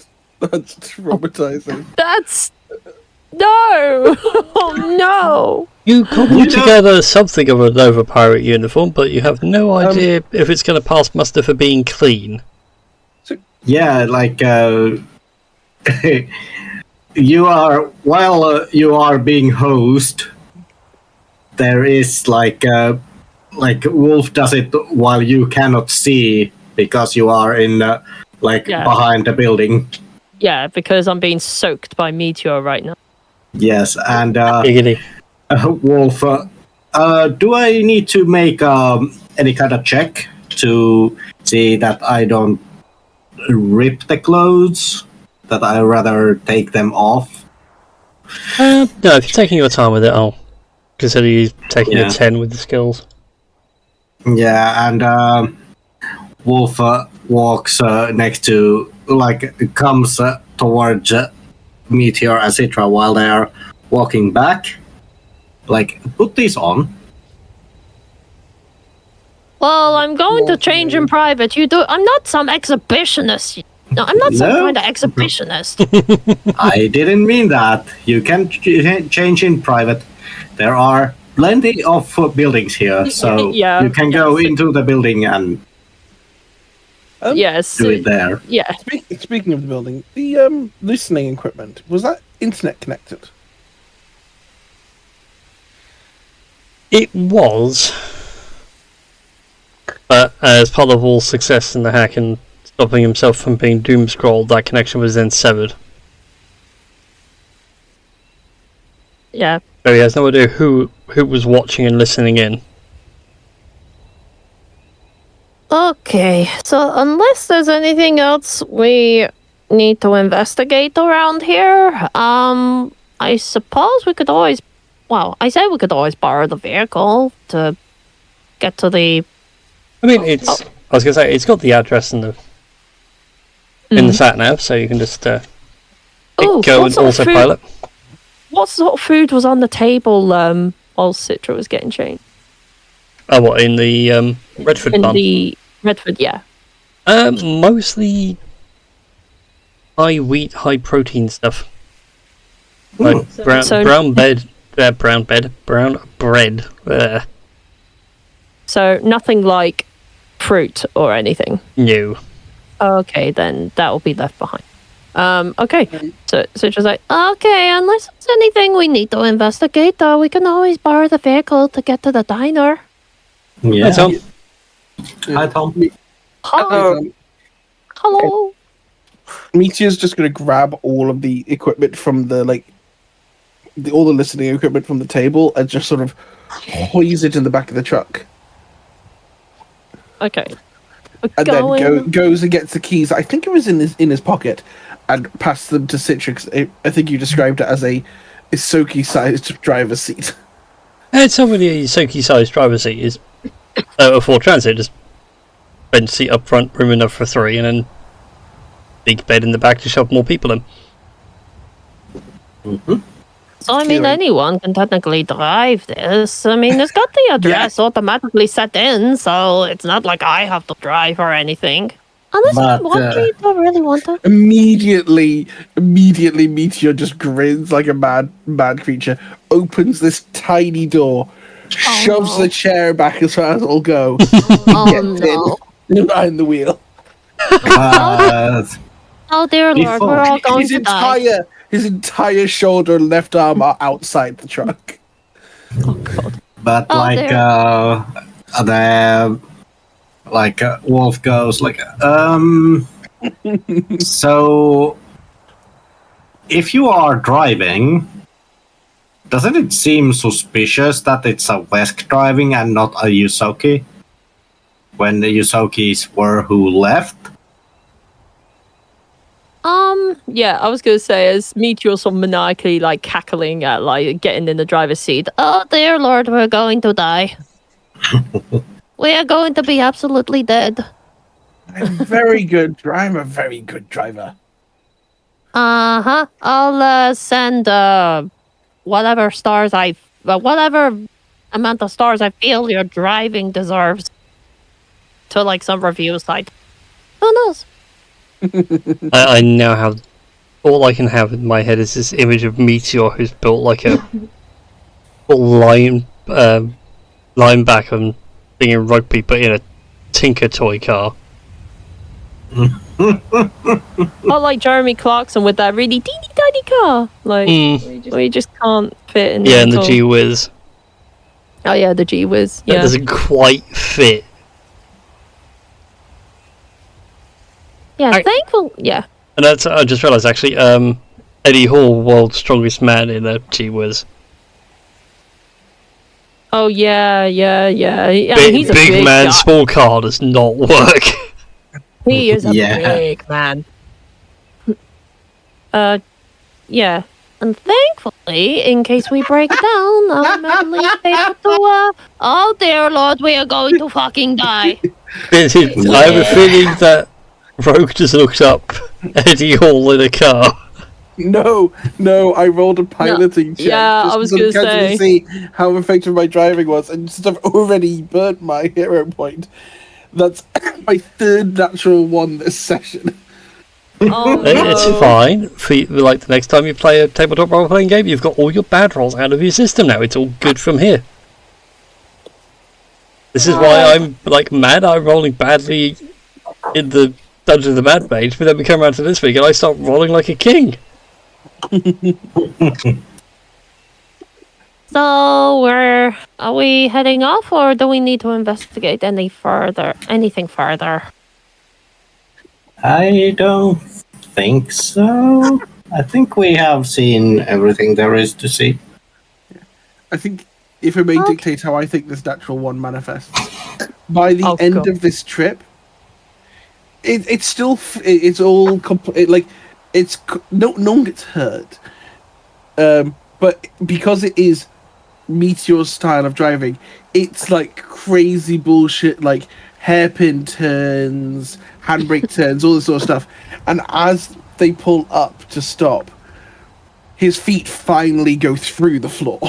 that's traumatizing. That's no! Oh no! You cobbled You know- together something of a Nova pirate uniform, but you have no idea if it's going to pass muster for being clean. Yeah, like you are while you are being host. There is like Wolf does it while you cannot see because you are in Yeah. behind the building. Yeah, because I'm being soaked by meteor right now. Yes, and Giggity. Wolf, do I need to make any kind of check to see that I don't rip the clothes? That I rather take them off? No, if you're taking your time with it, I'll consider you taking Yeah. a 10 with the skills. Yeah, and Wolf walks next to, comes towards Meteor, etc. while they are walking back. Put these on. Well, I'm going to change in private. I'm not some exhibitionist. No, I'm not some No. kind of exhibitionist. I didn't mean that. You can change in private. There are plenty of buildings here, so Yeah, you can go yes. into the building and Yes. do it there. Yeah. Speaking of the building, the listening equipment, was that internet connected? It was, but as part of Wall's success in the hack and stopping himself from being doom scrolled, that connection was then severed. Yeah. So he has no idea who was watching and listening in. Okay, so unless there's anything else we need to investigate around here, I suppose we could always, I said we could always borrow the vehicle to get to the... I mean, I was going to say, it's got the address in the sat nav, so you can just Ooh, go and autopilot. What sort of food was on the table while Citra was getting changed? Oh, what, in the Redford In bun? the Redford, yeah. Mostly high wheat, high protein stuff. Like brown bread. So nothing like fruit or anything. No. Okay, then that will be left behind. Okay. So just like, okay, unless there's anything we need to investigate, we can always borrow the vehicle to get to the diner. Yeah. Hi, Tom. Hi, Tom. Hello. Meteor's just going to grab all of the equipment from all the listening equipment from the table and just sort of hoise it in the back of the truck. Okay. And then goes and gets the keys. I think it was in his pocket, and passes them to Citrix. I think you described it as a Isoki-sized driver's seat. It's not really a Isoki-sized driver's seat. Is a Ford Transit, just bench seat up front, room enough for 3, and then big bed in the back to shove more people in. Mm-hmm. So, I mean, anyone can technically drive this. I mean, it's got the address automatically set in, so it's not like I have to drive or anything. Unless I really want to. Immediately, Meteor just grins like a mad creature, opens this tiny door, shoves the chair back as far as it'll go, gets in behind the wheel. Oh dear Lord, we're all going to die. His entire shoulder and left arm are outside the truck. Oh God. But Wolf goes so if you are driving, doesn't it seem suspicious that it's a Wesk driving and not a Yusoki? When the Yusokis were who left? Yeah, I was gonna say, as Meteor sort of maniacally cackling at getting in the driver's seat. Oh dear Lord, we're going to die. We are going to be absolutely dead. I'm a very good driver. I'll send whatever amount of stars I feel your driving deserves to some review site. Who knows? I now have... All I can have in my head is this image of Meteor who's built like a linebacker and being a rugby, but in a Tinker toy car. Or like Jeremy Clarkson with that really teeny tiny car. Like, we just can't fit in. Yeah, and the G-Wiz. Oh yeah, the G-Wiz. That Yeah. doesn't quite fit. Yeah, thankful. Yeah. And that's, I just realised actually, Eddie Hall, world's strongest man in a G-Wiz. Oh yeah. I mean, he's a big man, guy. small car does not work. He is a Yeah. big man. Yeah. And thankfully, in case we break down, I'm at least able to, oh dear Lord, we are going to fucking die. I have a feeling that Rogue just looked up Eddie Hall in a car. No, I rolled a piloting check. Yeah, just I was 'cause I'm gonna catching to see how effective my driving was, and since I've already burnt my hero point, that's my third natural one this session. Oh, It's no. fine. Like the next time you play a tabletop role-playing game, you've got all your bad rolls out of your system now. It's all good from here. This is why I'm like mad. I'm rolling badly in the Dungeon of the Mad Mage, but then we come around to this week and I start rolling like a king. So are we heading off, or do we need to investigate anything further? I don't think so. I think we have seen everything there is to see. I think if I may Okay. dictate how I think this natural one manifests, by the Oh, end God. of this trip, it's still it's all like no one gets hurt, but because it is Meteor's style of driving, it's like crazy bullshit, like hairpin turns, handbrake turns, all this sort of stuff. And as they pull up to stop, his feet finally go through the floor.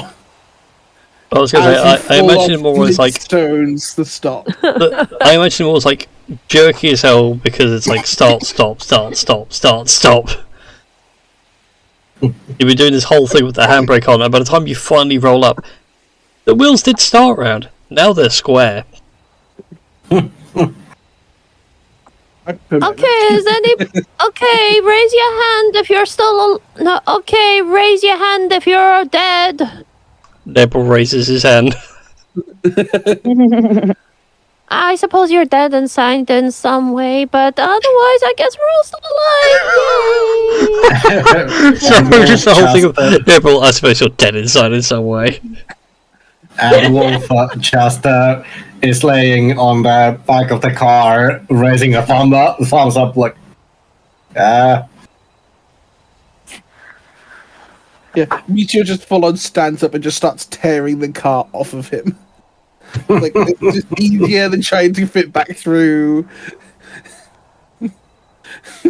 I was going to say, I imagine it more as like stones the stop. I imagine it more as like jerky as hell because it's like start, stop, start, stop, start, stop. You've been doing this whole thing with the handbrake on, and by the time you finally roll up, the wheels did start round. Now they're square. Okay, is okay? Raise your hand if you're still no. Okay, raise your hand if you're dead. Nebel raises his hand. I suppose you're dead inside in some way, but otherwise, I guess we're all still alive. Yay! So just the whole thing of Nebel, I suppose you're dead inside in some way. And Wolf just is laying on the back of the car, raising a thumbs up, like, Yeah, Meteor just full on stands up and just starts tearing the car off of him. Like, it's just easier than trying to fit back through.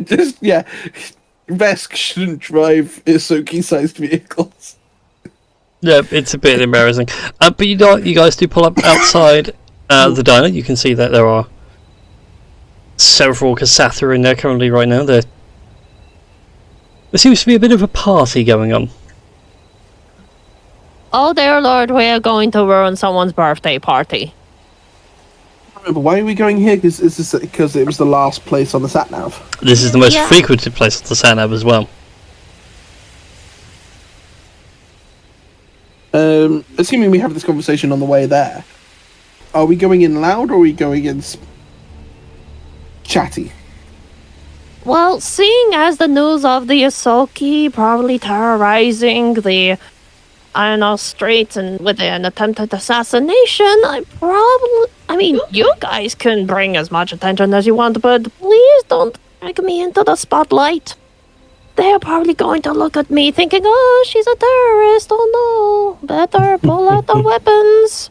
Just, yeah. Vesk shouldn't drive Isoki-sized vehicles. Yeah, it's a bit embarrassing. But you know what? You guys do pull up outside the diner. You can see that there are several Kasatha in there currently right now. There seems to be a bit of a party going on. Oh dear Lord, we are going to ruin someone's birthday party. Remember, why are we going here? Because it was the last place on the sat-nav. This is the most Yeah. frequented place on the Sanab as well. Assuming we have this conversation on the way there, are we going in loud or are we going in chatty? Well, seeing as the news of the Isoki probably terrorizing the streets and with an attempted assassination, I mean, you guys can bring as much attention as you want, but please don't drag me into the spotlight. They're probably going to look at me thinking, oh, she's a terrorist, oh no, better pull out the weapons.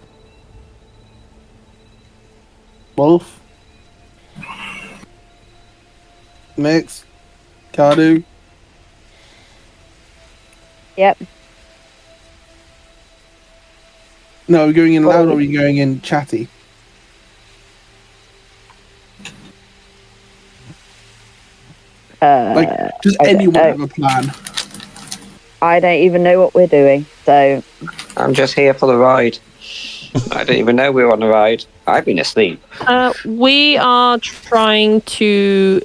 Wolf? Mix? Cardu? Yep. No, are we going in loud or are we going in chatty? Like, does anyone have a plan? I don't even know what we're doing, so I'm just here for the ride. I didn't even know we were on the ride. I've been asleep. We are trying to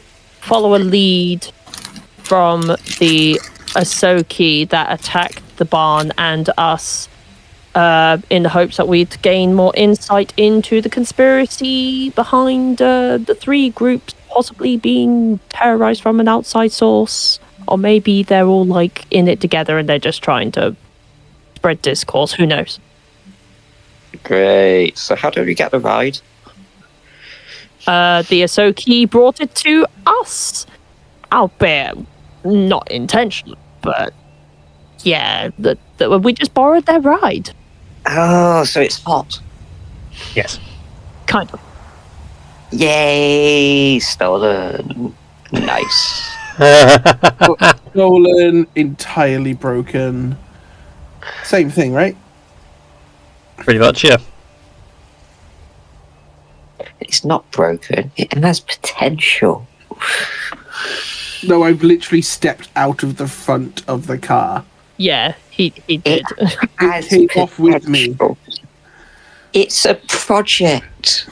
follow a lead from the Ahsoki that attacked the barn and us, in the hopes that we'd gain more insight into the conspiracy behind the three groups possibly being terrorized from an outside source. Or maybe they're all like in it together and they're just trying to spread discourse. Who knows? Great. So how do we get the ride? The Ahsoki brought it to us. Albeit not intentionally, but yeah, we just borrowed their ride. Oh, so it's hot. Yes. Kind of. Yay, stolen. Nice. Stolen, entirely broken. Same thing, right? Pretty much, yeah. It's not broken. It has potential. No, I've literally stepped out of the front of the car. Yeah, he did. Has came off with me. potential. It's a project.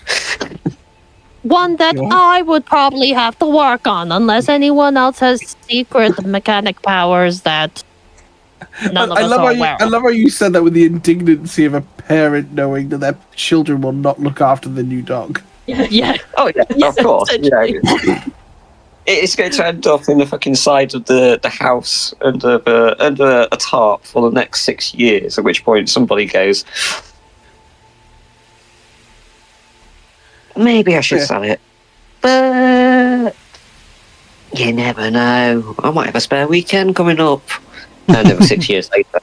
One that Yeah. I would probably have to work on, unless anyone else has secret mechanic powers that none of us are aware I of. love how you said that with the indignancy of a parent knowing that their children will not look after the new dog. Yeah. Oh yeah, Yeah, of course. Yeah. essentially. It's going to end up in the fucking side of the house under a tarp for the next 6 years. At which point somebody goes, maybe I should Yeah. sell it, but you never know. I might have a spare weekend coming up. And it was 6 years later.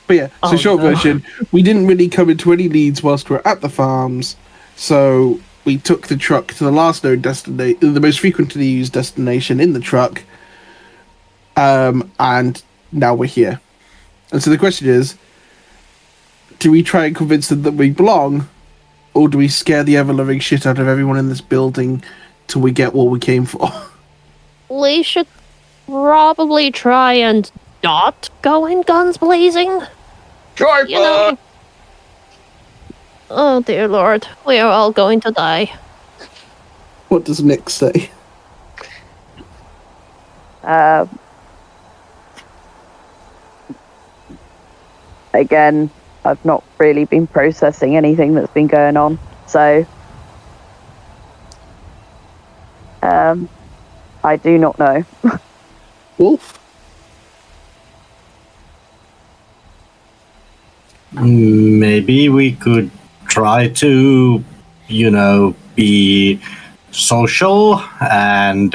But yeah, so Oh, short no. version, we didn't really come into any leads whilst we were at the farms, so we took the truck to the last known destination, the most frequently used destination in the truck, and now we're here. And so the question is, do we try and convince them that we belong, or do we scare the ever-loving shit out of everyone in this building till we get what we came for? We should probably try and not go in guns blazing. Driver! You know. Oh dear lord, we are all going to die. What does Nick say? Again, I've not really been processing anything that's been going on, so I do not know. Wolf? Maybe we could try to, be social and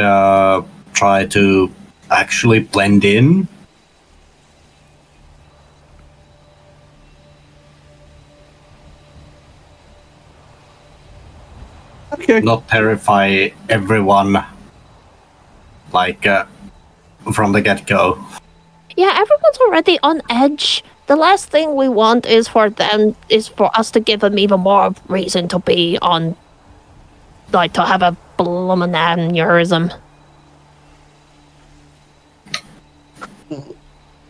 try to actually blend in. Okay. Not terrify everyone from the get-go. Yeah, everyone's already on edge. The last thing we want is for us to give them even more reason to be on, like, to have a bloomin' aneurysm.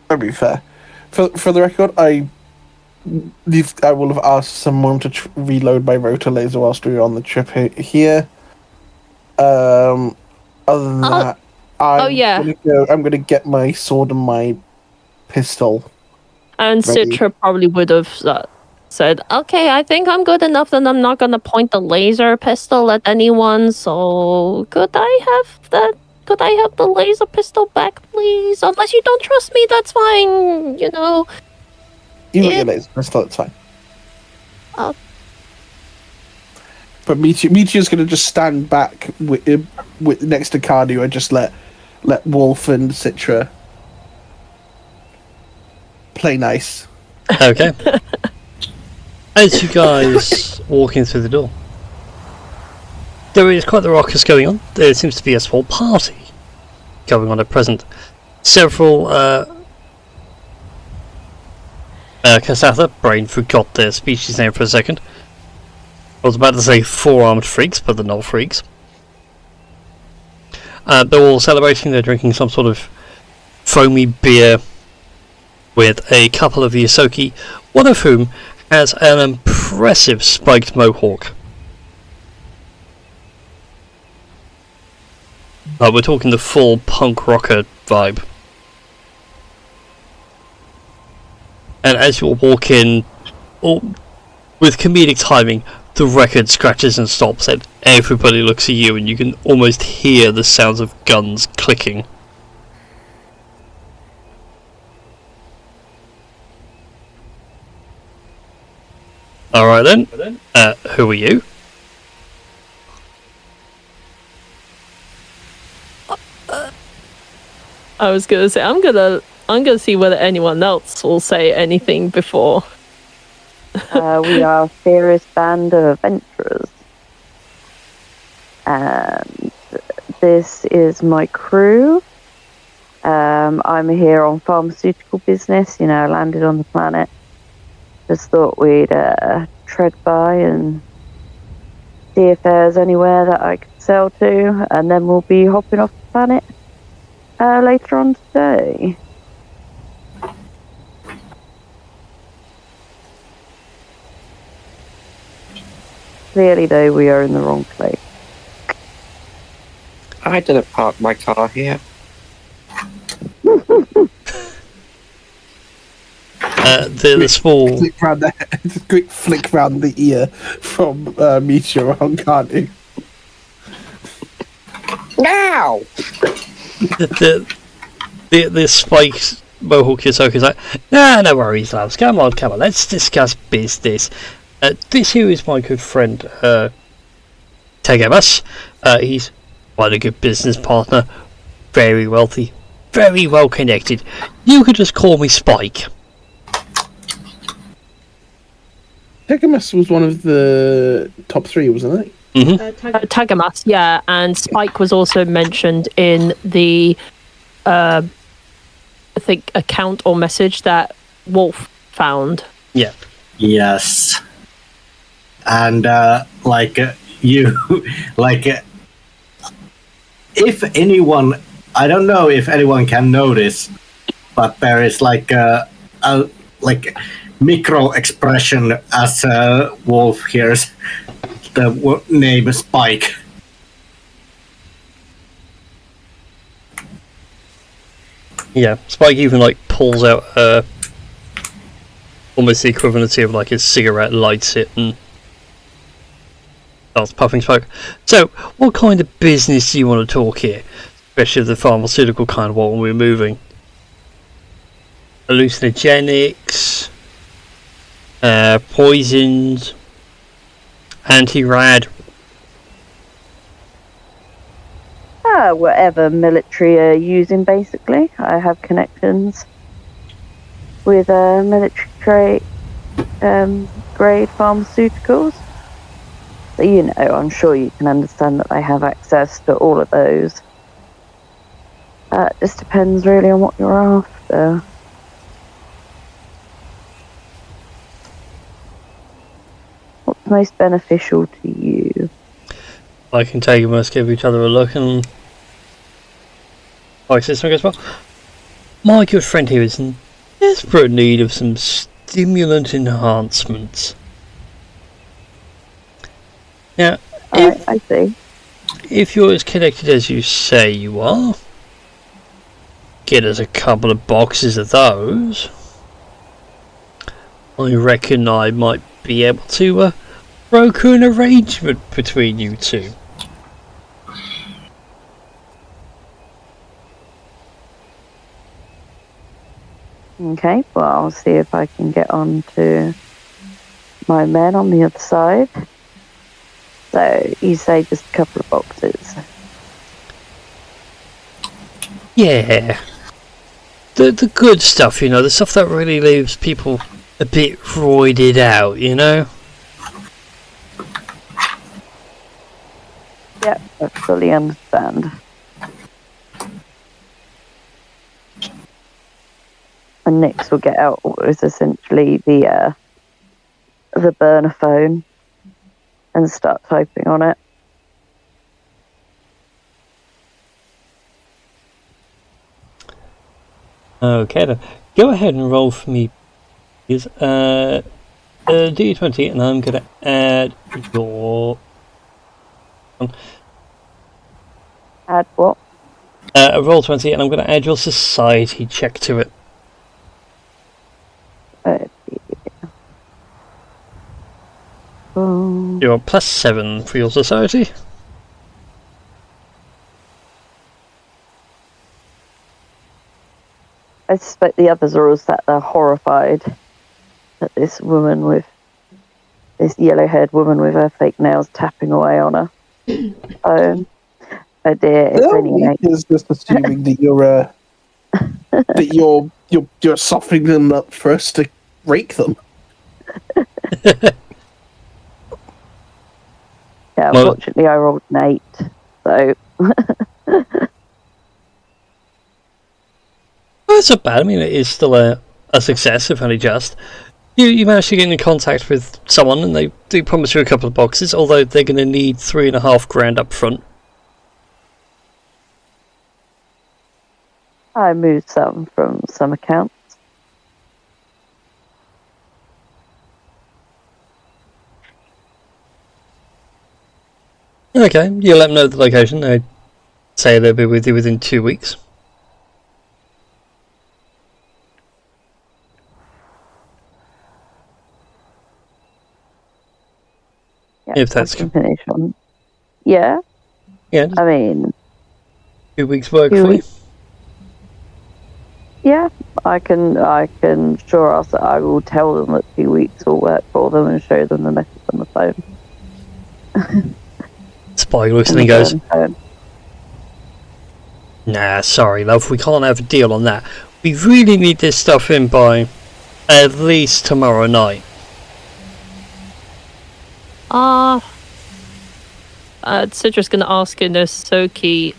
That'd be fair. For the record, I will have asked someone to reload my rotor laser whilst we were on the trip here. Other than that, yeah. I'm gonna get my sword and my pistol. And Ready. Citra probably would have said, okay, I think I'm good enough that I'm not going to point the laser pistol at anyone, so could I have the laser pistol back, please? Unless you don't trust me, that's fine, You got your laser pistol, it's fine. Oh. But Meteor's gonna just stand back with next to Cardio and just let Wolf and Citra play nice. Okay. As you guys walking through the door, there is quite the ruckus going on. There seems to be a small party going on at present. Several Kasatha, brain forgot their species name for a second. I was about to say four-armed freaks, but they're not freaks. They're all celebrating. They're drinking some sort of foamy beer with a couple of the Ahsoki, one of whom has an impressive spiked mohawk. Like, we're talking the full punk rocker vibe. And as you're walking, with comedic timing, the record scratches and stops, and everybody looks at you, and you can almost hear the sounds of guns clicking. Alright then, who are you? I was gonna say I'm gonna see whether anyone else will say anything before. We are a fierce band of adventurers. And this is my crew. I'm here on pharmaceutical business. You know, landed on the planet. Just thought we'd tread by and see if there's anywhere that I could sell to, and then we'll be hopping off the planet later on today. Clearly, though, we are in the wrong place. I didn't park my car here. The small... Flick round the, quick flick round the ear from Meteor on Carnu. Now! The spiked Mohawk Yosoka's like, nah, no worries, lads. Come on, let's discuss business. This here is my good friend, Tegemas. He's quite a good business partner, very wealthy, very well connected. You could just call me Spike. Tegemas was one of the top 3, wasn't it? Mm-hmm. Tagamas, yeah, and Spike was also mentioned in the, I think, account or message that Wolf found. Yeah. Yes. And if anyone, I don't know if anyone can notice, but there is like a micro expression as Wolf hears the name Spike. Yeah, Spike even like pulls out almost the equivalency of like his cigarette, lights it, and starts puffing smoke. So, what kind of business do you want to talk here? Especially the pharmaceutical kind of what we're moving. Hallucinogenics, poisons, anti-rad. Whatever military are using, basically. I have connections with military grade pharmaceuticals. So, you know, I'm sure you can understand that they have access to all of those. It just depends really on what you're after. What's most beneficial to you? I can take them, let's give each other a look, and like this one goes, well, my good friend here is in desperate need of some stimulant enhancements. Now, I see. If you're as connected as you say you are, get us a couple of boxes of those. I reckon I might be able to broker an arrangement between you two. Okay, well, I'll see if I can get on to my men on the other side. So, you say just a couple of boxes. Yeah. The good stuff, you know, the stuff that really leaves people a bit roided out, you know? Yep, I fully understand. And Nix will get out what is essentially the burner phone and start typing on it. Okay then. Go ahead and roll for me. Is D20, and I'm gonna add your Add what? A roll 20, and I'm going to add your society check to it. You're +7 for your society. I suspect the others are all sat there horrified at this yellow-haired woman with her fake nails tapping away on her. Oh dear, it's only No, it's just assuming that you're softening them up for us to rake them. Yeah, Well- unfortunately I rolled an 8, so Well, it's not bad. I mean, it is still a success, if only just. You managed to get in contact with someone, and they do promise you a couple of boxes, although they're going to need $3,500 up front. I moved some from some accounts. Okay, you let them know the location. They say they'll be with you within 2 weeks. Yeah, If that's I can finish on. Yeah, yeah, I mean, 2 weeks work 2 for you. weeks. Yeah, I can. Sure, I will tell them that 2 weeks will work for them and show them the message on the phone. Spy looks On and the goes, burn phone. "Nah, sorry, love, we can't have a deal on that. We really need this stuff in by at least tomorrow night." Citra's gonna ask in this Soki,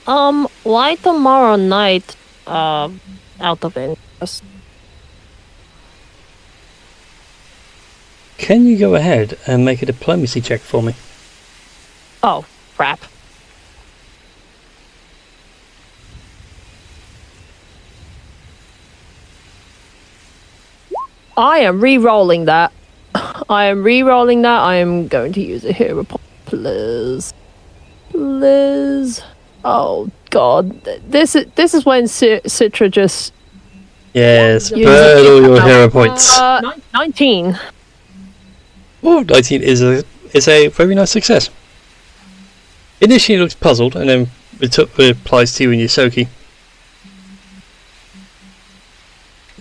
why tomorrow night, out of interest? Can you go ahead and make a diplomacy check for me? Oh, crap. I am re-rolling that. I am going to use a hero point, please. Please. Oh God, this is when Citra just Yes, Use burn it. all your hero points. 19. Oh, 19 is a very nice success. Initially looks puzzled, and then replies to you in your Soki.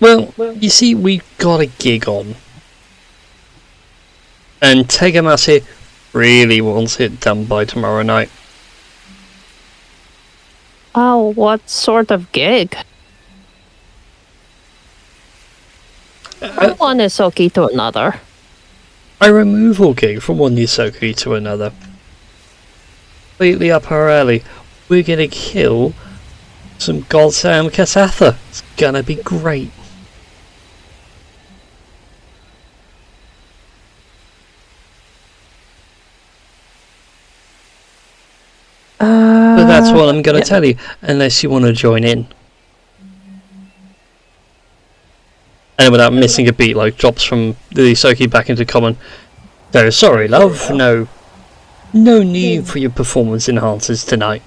Well, you see, we've got a gig on. And Tegamasi really wants it done by tomorrow night. Oh, what sort of gig? From one Isoki to another. A removal gig from one Nisoki to another. Completely up our alley. We're gonna kill some goddamn Kasatha. It's gonna be great. But that's what I'm gonna tell you, unless you want to join in. And without missing a beat, like drops from the Isoki back into common. So sorry, love. No need for your performance enhancers tonight.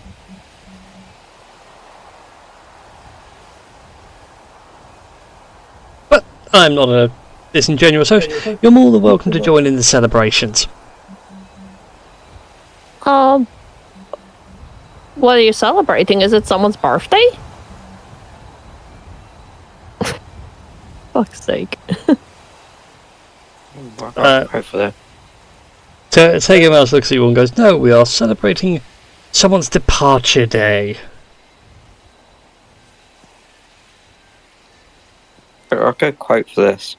But I'm not a disingenuous host. You're more than welcome to join in the celebrations. What are you celebrating? Is it someone's birthday? Fuck's sake. Right for that. Tegan Mouse looks at you and goes, "No, we are celebrating someone's departure day." I'll go quote for this.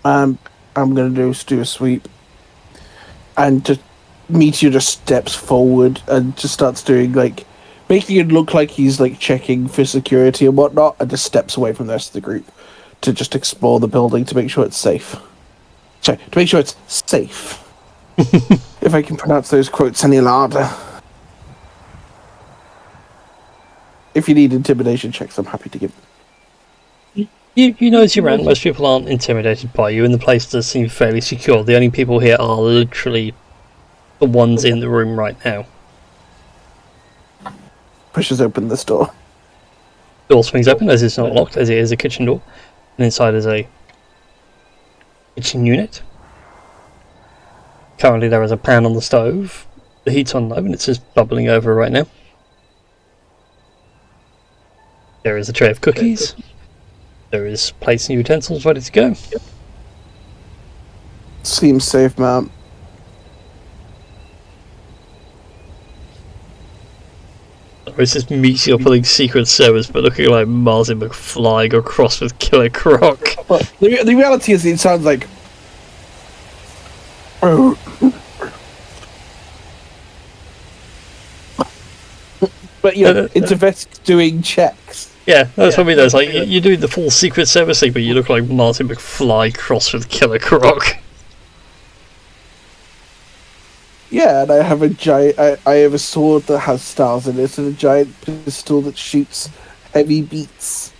I'm gonna do a sweep, and just Meteor just steps forward and just starts doing like making it look like he's like checking for security and whatnot, and just steps away from the rest of the group to just explore the building to make sure it's safe. Sorry, to make sure it's safe. If I can pronounce those quotes any louder. If you need intimidation checks, I'm happy to give them. You know as you ran, most people aren't intimidated by you, and the place does seem fairly secure. The only people here are literally the ones in the room right now. Pushes open this door. Door swings open as it's not locked, as it is a kitchen door. And inside is a kitchen unit. Currently there is a pan on the stove. The heat's on low and it's just bubbling over right now. There is a tray of cookies. There is plates and utensils ready to go. Seems safe, ma'am. It's just meets you're pulling Secret Service but looking like Martin McFly go cross with Killer Croc. Well, the reality is, it sounds like. Oh. But yeah, it's a vet doing checks. Yeah, that's what I mean. It's like you're doing the full Secret Service thing, but you look like Martin McFly cross with Killer Croc. Yeah, and I have a giant. I have a sword that has stars in it, and a giant pistol that shoots heavy beats.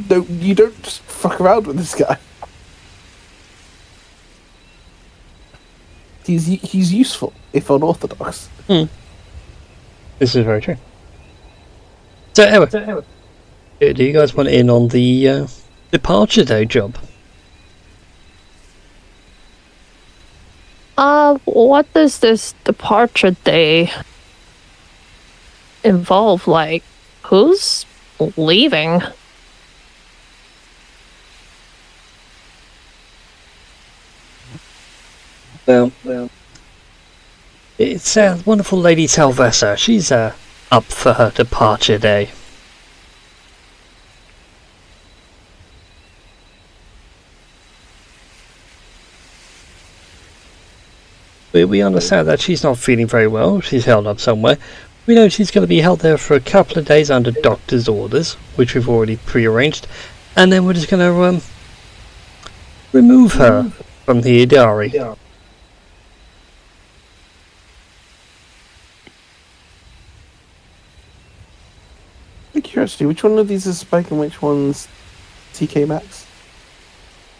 No, you don't just fuck around with this guy. He's useful, if unorthodox. This is very true. So anyway, do you guys want in on the departure day job? What does this departure day involve? Like, who's leaving? Well, it's wonderful Lady Talvessa. She's up for her departure day. We understand that she's not feeling very well. She's held up somewhere. We know she's going to be held there for a couple of days under doctor's orders, which we've already pre-arranged, and then we're just going to remove her from the Idari. Curiosity, which one of these is Spike and which one's TK Max?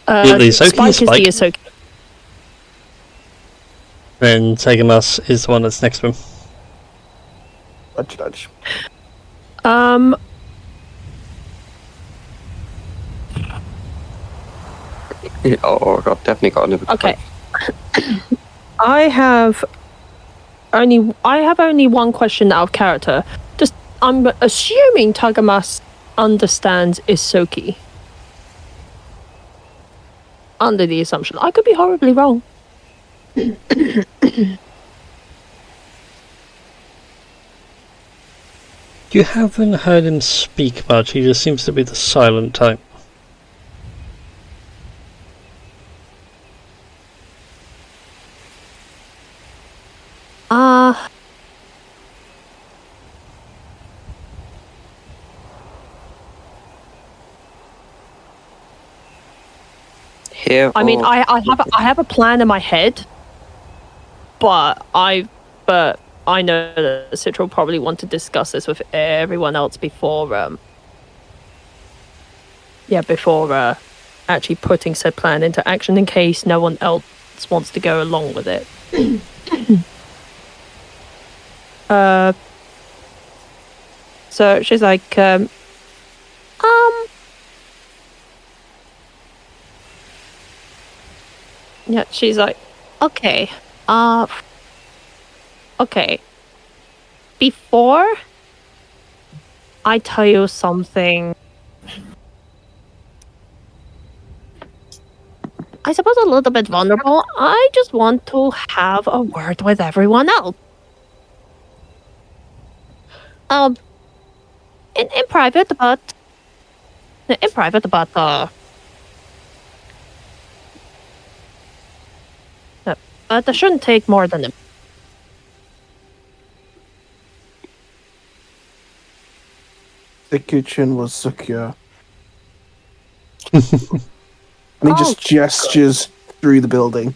The Spike is the Spike. Ahsoka. And Tegamas is the one that's next to him. Nudge. Oh, I've definitely got another. Okay. I have only one question out of character. Just I'm assuming Tagamas understands Isoki. Under the assumption. I could be horribly wrong. You haven't heard him speak much, he just seems to be the silent type. Here. I mean, I have a plan in my head, but I know that Citra will probably want to discuss this with everyone else before actually putting said plan into action in case no one else wants to go along with it. So she's like, yeah, she's like, okay, okay. Before I tell you something, I suppose a little bit vulnerable, I just want to have a word with everyone else. In private, but but it shouldn't take more than a... The kitchen was secure. And he just gestures through the building.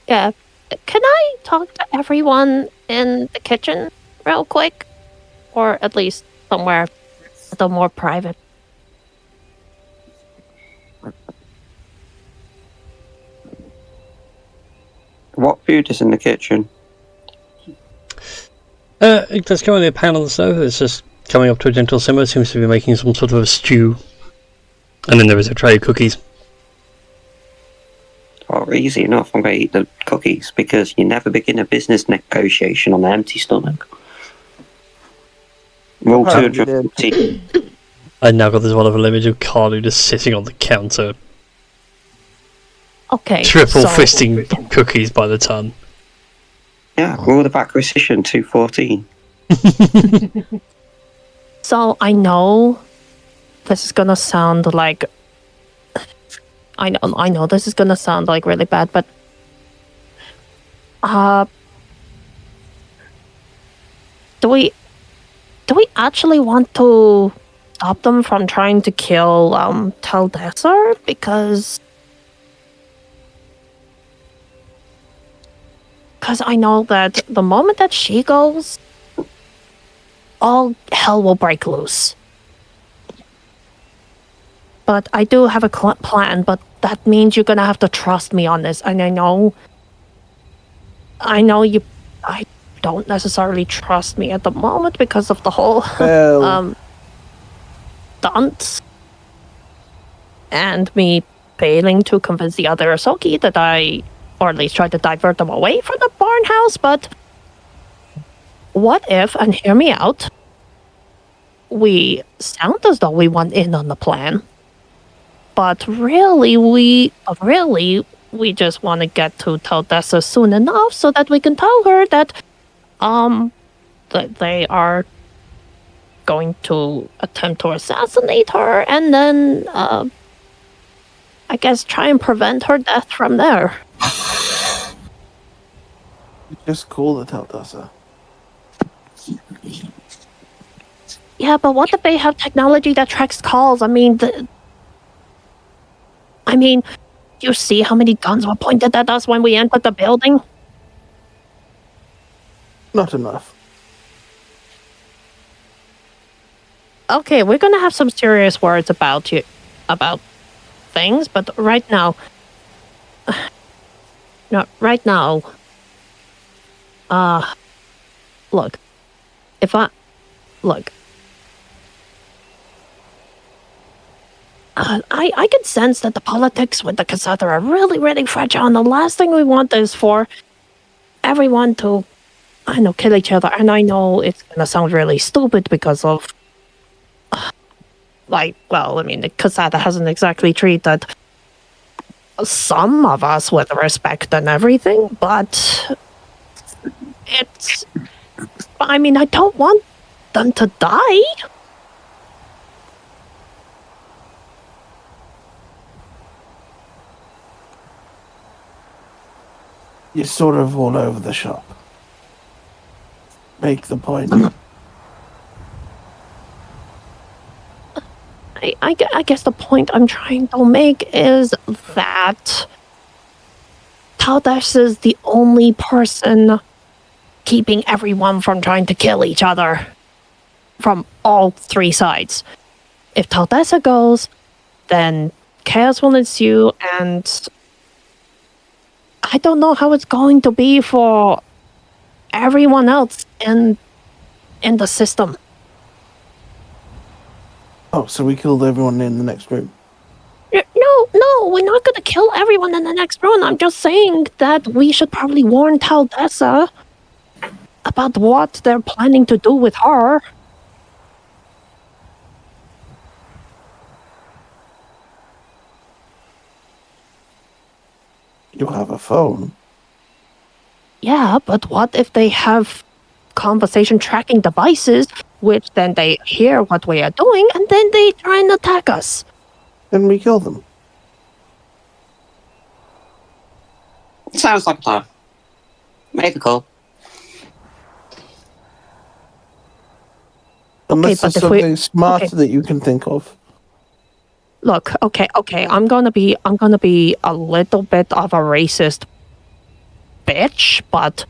Yeah. Can I talk to everyone in the kitchen real quick? Or at least somewhere a little more private? What food is in the kitchen? There's currently a pan on the stove. It's just coming up to a gentle simmer. Seems to be making some sort of a stew. And then there is a tray of cookies. Well, easy enough. I'm going to eat the cookies because you never begin a business negotiation on an empty stomach. Roll 240. I now got this wonderful image of Carlu just sitting on the counter, Okay. triple so- fisting cookies by the ton. Yeah, roll the acquisition 214. So I know this is gonna sound like I know this is gonna sound like really bad, but do we actually want to stop them from trying to kill Taldessar? Because I know that the moment that she goes, all hell will break loose. But I do have a plan, but that means you're gonna have to trust me on this. And I know you. I don't necessarily trust me at the moment because of the whole Well, stunt and me failing to convince the other Asoki that or at least try to divert them away from the barn house. But what if, and hear me out, we sound as though we want in on the plan, but really we just want to get to Taldessa soon enough so that we can tell her that that they are going to attempt to assassinate her, and then I guess try and prevent her death from there. just call the Taldessa. Yeah, but what if they have technology that tracks calls? I mean, you see how many guns were pointed at us when we entered the building? Not enough. Okay, we're gonna have some serious words about things, but right now, look, I can sense that the politics with the Kasatha are really, really fragile, and the last thing we want is for everyone to, kill each other. And I know it's gonna sound really stupid because of, the Kasatha hasn't exactly treated some of us with respect and everything, but I don't want them to die. You're sort of all over the shop. Make the point. I guess the point I'm trying to make is that Taldash is the only person keeping everyone from trying to kill each other from all three sides. If Taldessa goes, then chaos will ensue, and I don't know how it's going to be for everyone else in the system. Oh, so we killed everyone in the next room. No, we're not going to kill everyone in the next room. I'm just saying that we should probably warn Taldessa about what they're planning to do with her. You have a phone. Yeah, but what if they have conversation tracking devices, which then they hear what we are doing, and then they try and attack us? Then we kill them. Sounds like a plan. Make a call. Unless but there's if we- something smarter okay. that you can think of. Look, okay, I'm gonna be a little bit of a racist bitch, but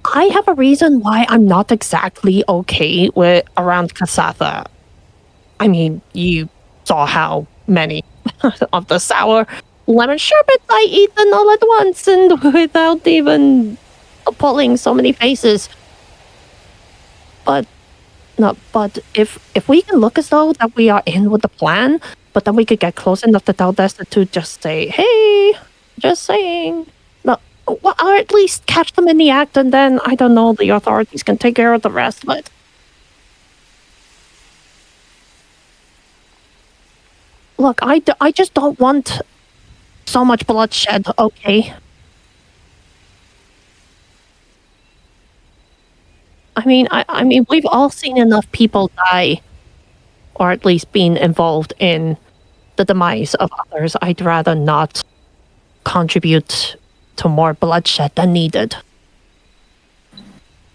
I have a reason why I'm not exactly okay with around Kasatha. I mean, you saw how many of the sour lemon sherbet I eaten all at once and without even pulling so many faces. But if we can look as though that we are in with the plan, but then we could get close enough to Taldessa to just say, hey, just saying. No, well, or at least catch them in the act, and then, I don't know, the authorities can take care of the rest, but... Look, I just don't want so much bloodshed, okay? I mean, we've all seen enough people die, or at least been involved in the demise of others. I'd rather not contribute to more bloodshed than needed.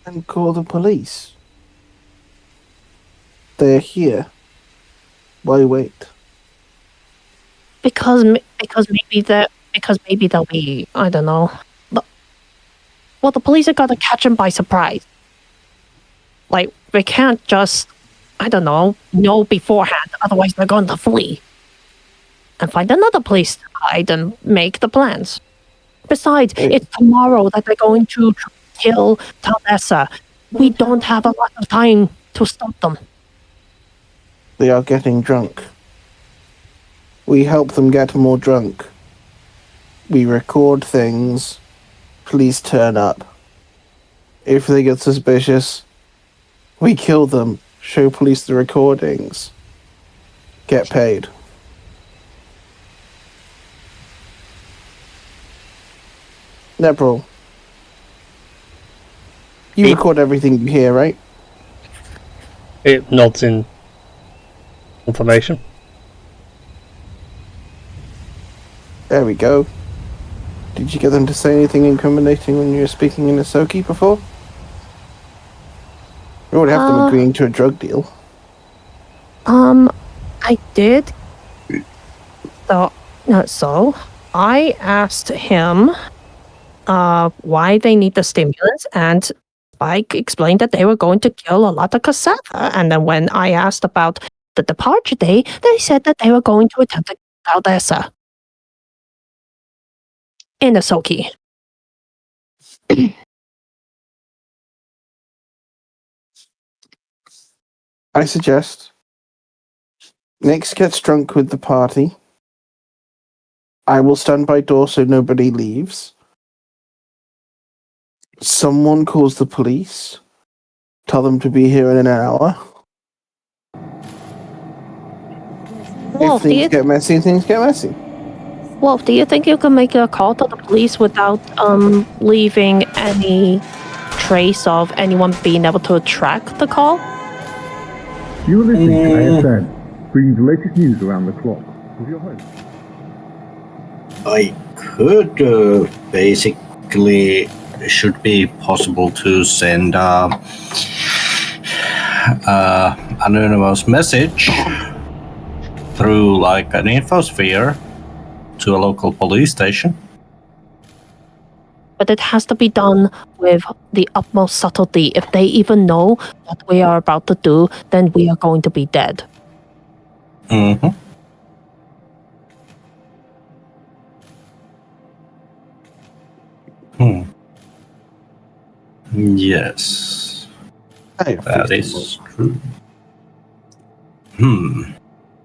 And call the police. They're here. Why wait? Because maybe they'll be, I don't know. Well, the police are gonna catch them by surprise. Like, they can't just, I don't know beforehand, otherwise they're going to flee. And find another place to hide and make the plans. Besides, it's tomorrow that they're going to kill Taldessa. We don't have a lot of time to stop them. They are getting drunk. We help them get more drunk. We record things. Please turn up. If they get suspicious, we kill them, show police the recordings, get paid. Nepril, you record everything you hear, right? It nods in confirmation. There we go. Did you get them to say anything incriminating when you were speaking in Asoki before? You already have them agreeing to a drug deal. I did. So I asked him why they need the stimulants, and Spike explained that they were going to kill a lot of Kasatha. And then when I asked about the departure day, they said that they were going to attempt to kill Taldessa in Asoki. I suggest Nix gets drunk with the party. I will stand by door so nobody leaves. Someone calls the police. Tell them to be here in an hour. Wolf, if things get messy, things get messy. Wolf, do you think you can make a call to the police without leaving any trace of anyone being able to track the call? You are listening to ASN, bringing the latest news around the clock with your host. I could basically, it should be possible to send anonymous message through like an infosphere to a local police station. But it has to be done with the utmost subtlety. If they even know what we are about to do, then we are going to be dead. Mm-hmm. Yes. That is true.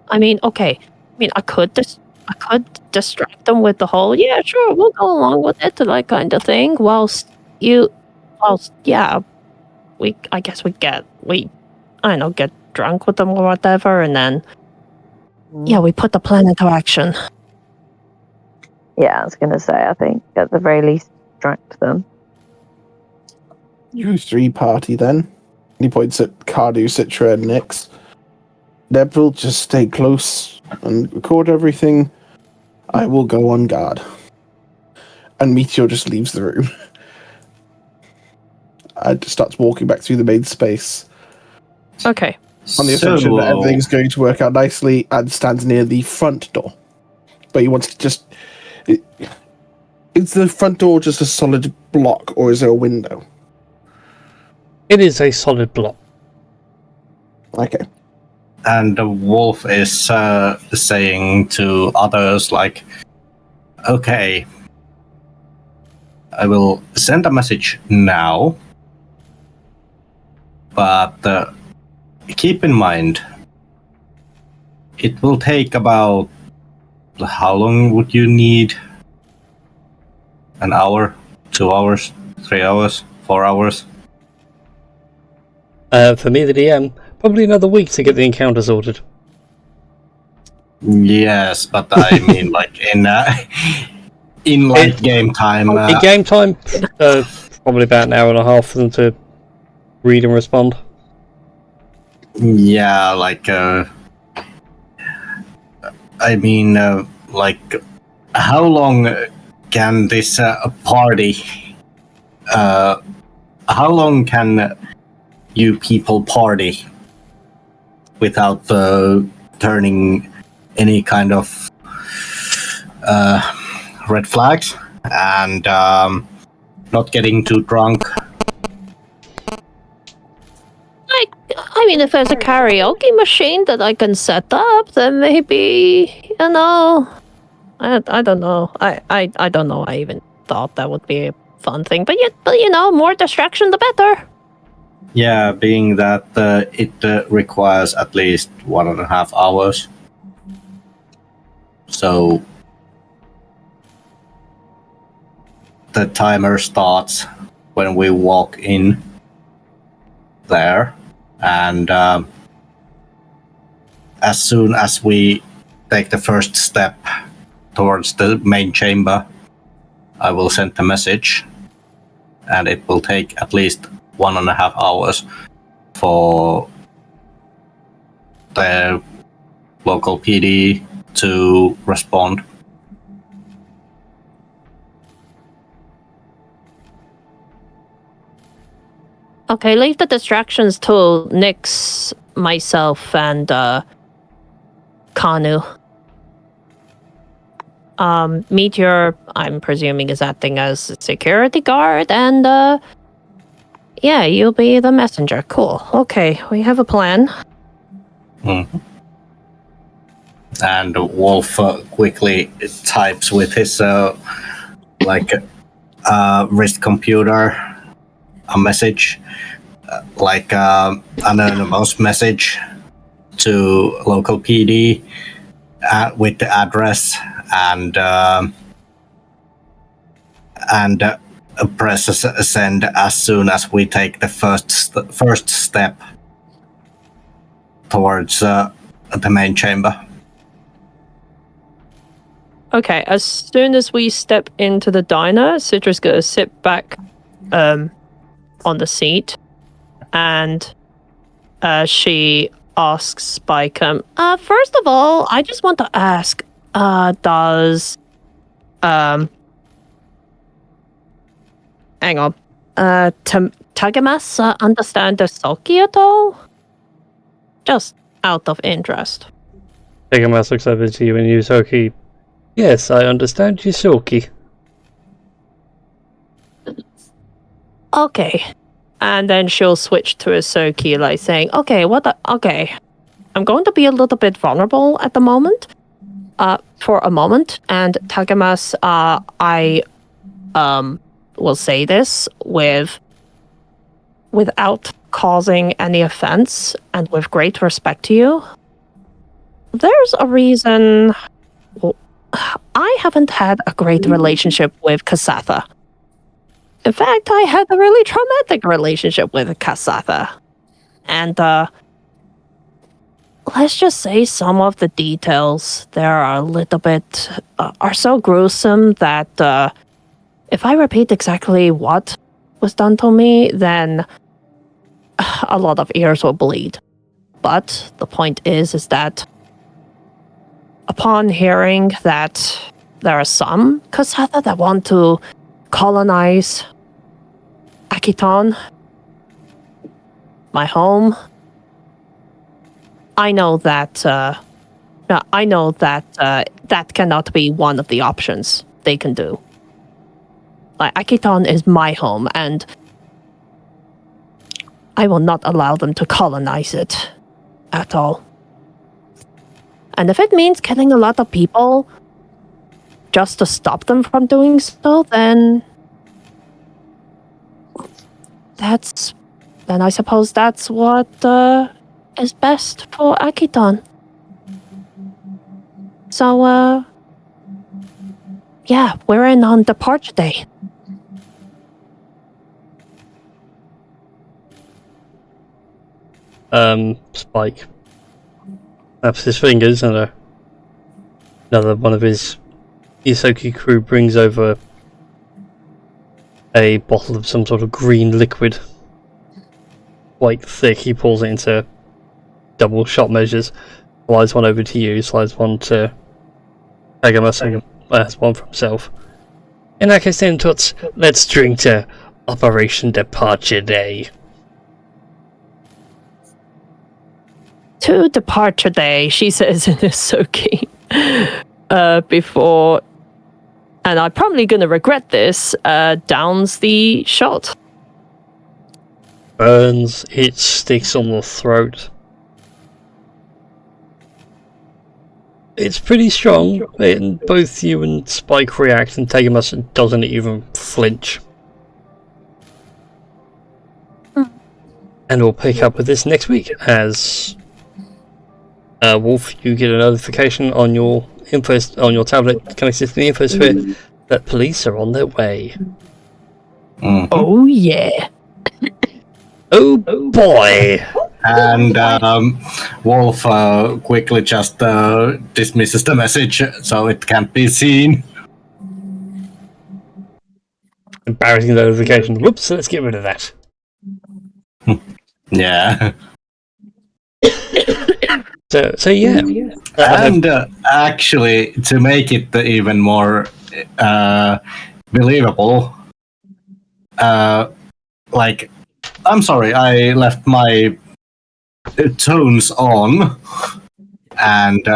I mean, okay. I mean, I could distract them with the whole, yeah, sure, we'll go along with it, like kind of thing. Yeah, I guess get drunk with them or whatever, and then, yeah, we put the plan into action. Yeah, I was going to say, I think at the very least, distract them. You three party then. He points at Cardu, Citra, and Nix. Nepril, just stay close and record everything. I will go on guard. And Meteor just leaves the room. And just starts walking back through the main space. Okay. On the assumption that everything's going to work out nicely, and stands near the front door. But he wants to just... Is the front door just a solid block, or is there a window? It is a solid block. Okay. And the wolf is saying to others, like, Okay. I will send a message now. But keep in mind, it will take about... How long would you need? An hour? 2 hours? 3 hours? 4 hours? For me, the DM, probably another week to get the encounter sorted. Yes, but I mean, like in like game time. In game time, probably about an hour and a half for them to read and respond. Yeah, like I mean, like how long can this party? How long can you people party without turning any kind of red flags and not getting too drunk? I mean, if there's a karaoke machine that I can set up, then maybe, you know, I don't know. I don't know. I even thought that would be a fun thing, but you know, more distraction the better. Yeah, being that it requires at least 1.5 hours. So the timer starts when we walk in there, and as soon as we take the first step towards the main chamber, I will send a message, and it will take at least 1.5 hours for the local PD to respond. Okay, leave the distractions to Nyx, myself, and Kanu. Meteor, I'm presuming, is acting as security guard, and yeah, you'll be the messenger. Cool. Okay, we have a plan. Mm-hmm. And Wolf quickly types with his wrist computer a message, like an anonymous message to local PD with the address, and presses send as soon as we take the first step towards the main chamber. Okay, as soon as we step into the diner, Citra's gonna sit back on the seat, and she asks Spike, first of all, I just want to ask, does hang on, Tagamas understand the Soki at all? Just out of interest. Tagamas looks over to you and Yusoki. Yes, I understand Yusoki. Okay. And then she'll switch to Isoki, like saying, okay, I'm going to be a little bit vulnerable at the moment, for a moment, and Tagamas, I will say this without causing any offense and with great respect to you. There's a reason I haven't had a great relationship with Kasatha. In fact, I had a really traumatic relationship with Kasatha. And, let's just say some of the details there are a little bit, are so gruesome that, if I repeat exactly what was done to me, then a lot of ears will bleed. But the point is that upon hearing that there are some Kasatha that want to colonize Akiton, my home, I know that that cannot be one of the options they can do. Like, Akiton is my home, and I will not allow them to colonize it at all. And if it means killing a lot of people, just to stop them from doing so, then I suppose that's what is best for Akiton. So, yeah, we're in on departure day. Spike snaps his fingers, and another one of his Isoki crew brings over a bottle of some sort of green liquid. Quite thick. He pours it into double shot measures. Slides one over to you, slides one to Agamas, and has one for himself. In that case then, Toots, let's drink to Operation Departure Day. To departure day, she says in Isoki. Before, and I'm probably going to regret this, downs the shot. Burns, it sticks on the throat. It's pretty strong, and both you and Spike react, and Tegamus doesn't even flinch. And we'll pick up with this next week, as Wolf, you get a notification on your tablet connected to the infosphere that police are on their way. Oh yeah. Oh boy! And Wolf quickly just dismisses the message so it can't be seen. Embarrassing notification. Whoops, let's get rid of that. Yeah. So yeah. And actually, to make it even more believable, like, I'm sorry, I left my tones on, and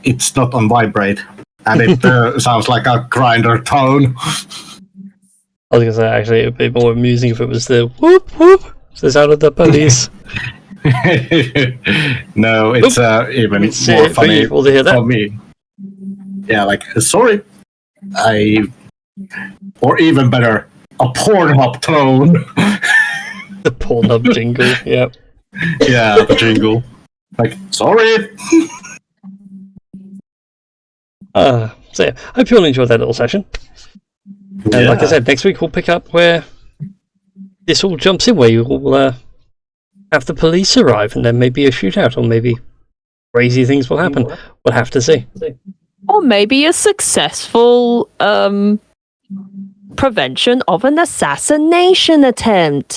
it's not on vibrate, and it sounds like a grinder tone. I was going to say, actually, it'd be more amusing if it was the whoop whoop, the sound of the police. No, it's even It's more funny to hear that. for me. Yeah, like, sorry, or even better, a Pornhub tone. The Pornhub jingle, yep. Yeah, the jingle. Like, sorry. So yeah, I hope you all enjoyed that little session. And like I said, next week we'll pick up where this all jumps in, where you will have the police arrive, and then maybe a shootout, or maybe crazy things will happen. We'll have to see. Or maybe a successful prevention of an assassination attempt.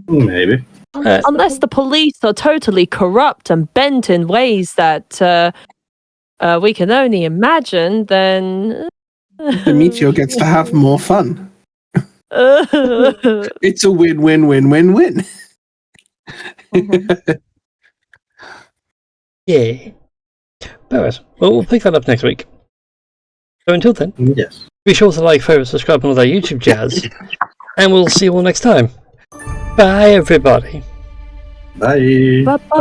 Maybe. Unless the police are totally corrupt and bent in ways that we can only imagine, then The Meteor gets to have more fun. It's a win-win-win-win-win. Yeah. Alright, well, we'll pick that up next week. So until then, Yes. be sure to like, favourite, subscribe, and all that YouTube jazz. And we'll see you all next time. Bye, everybody. Bye. Bye-bye.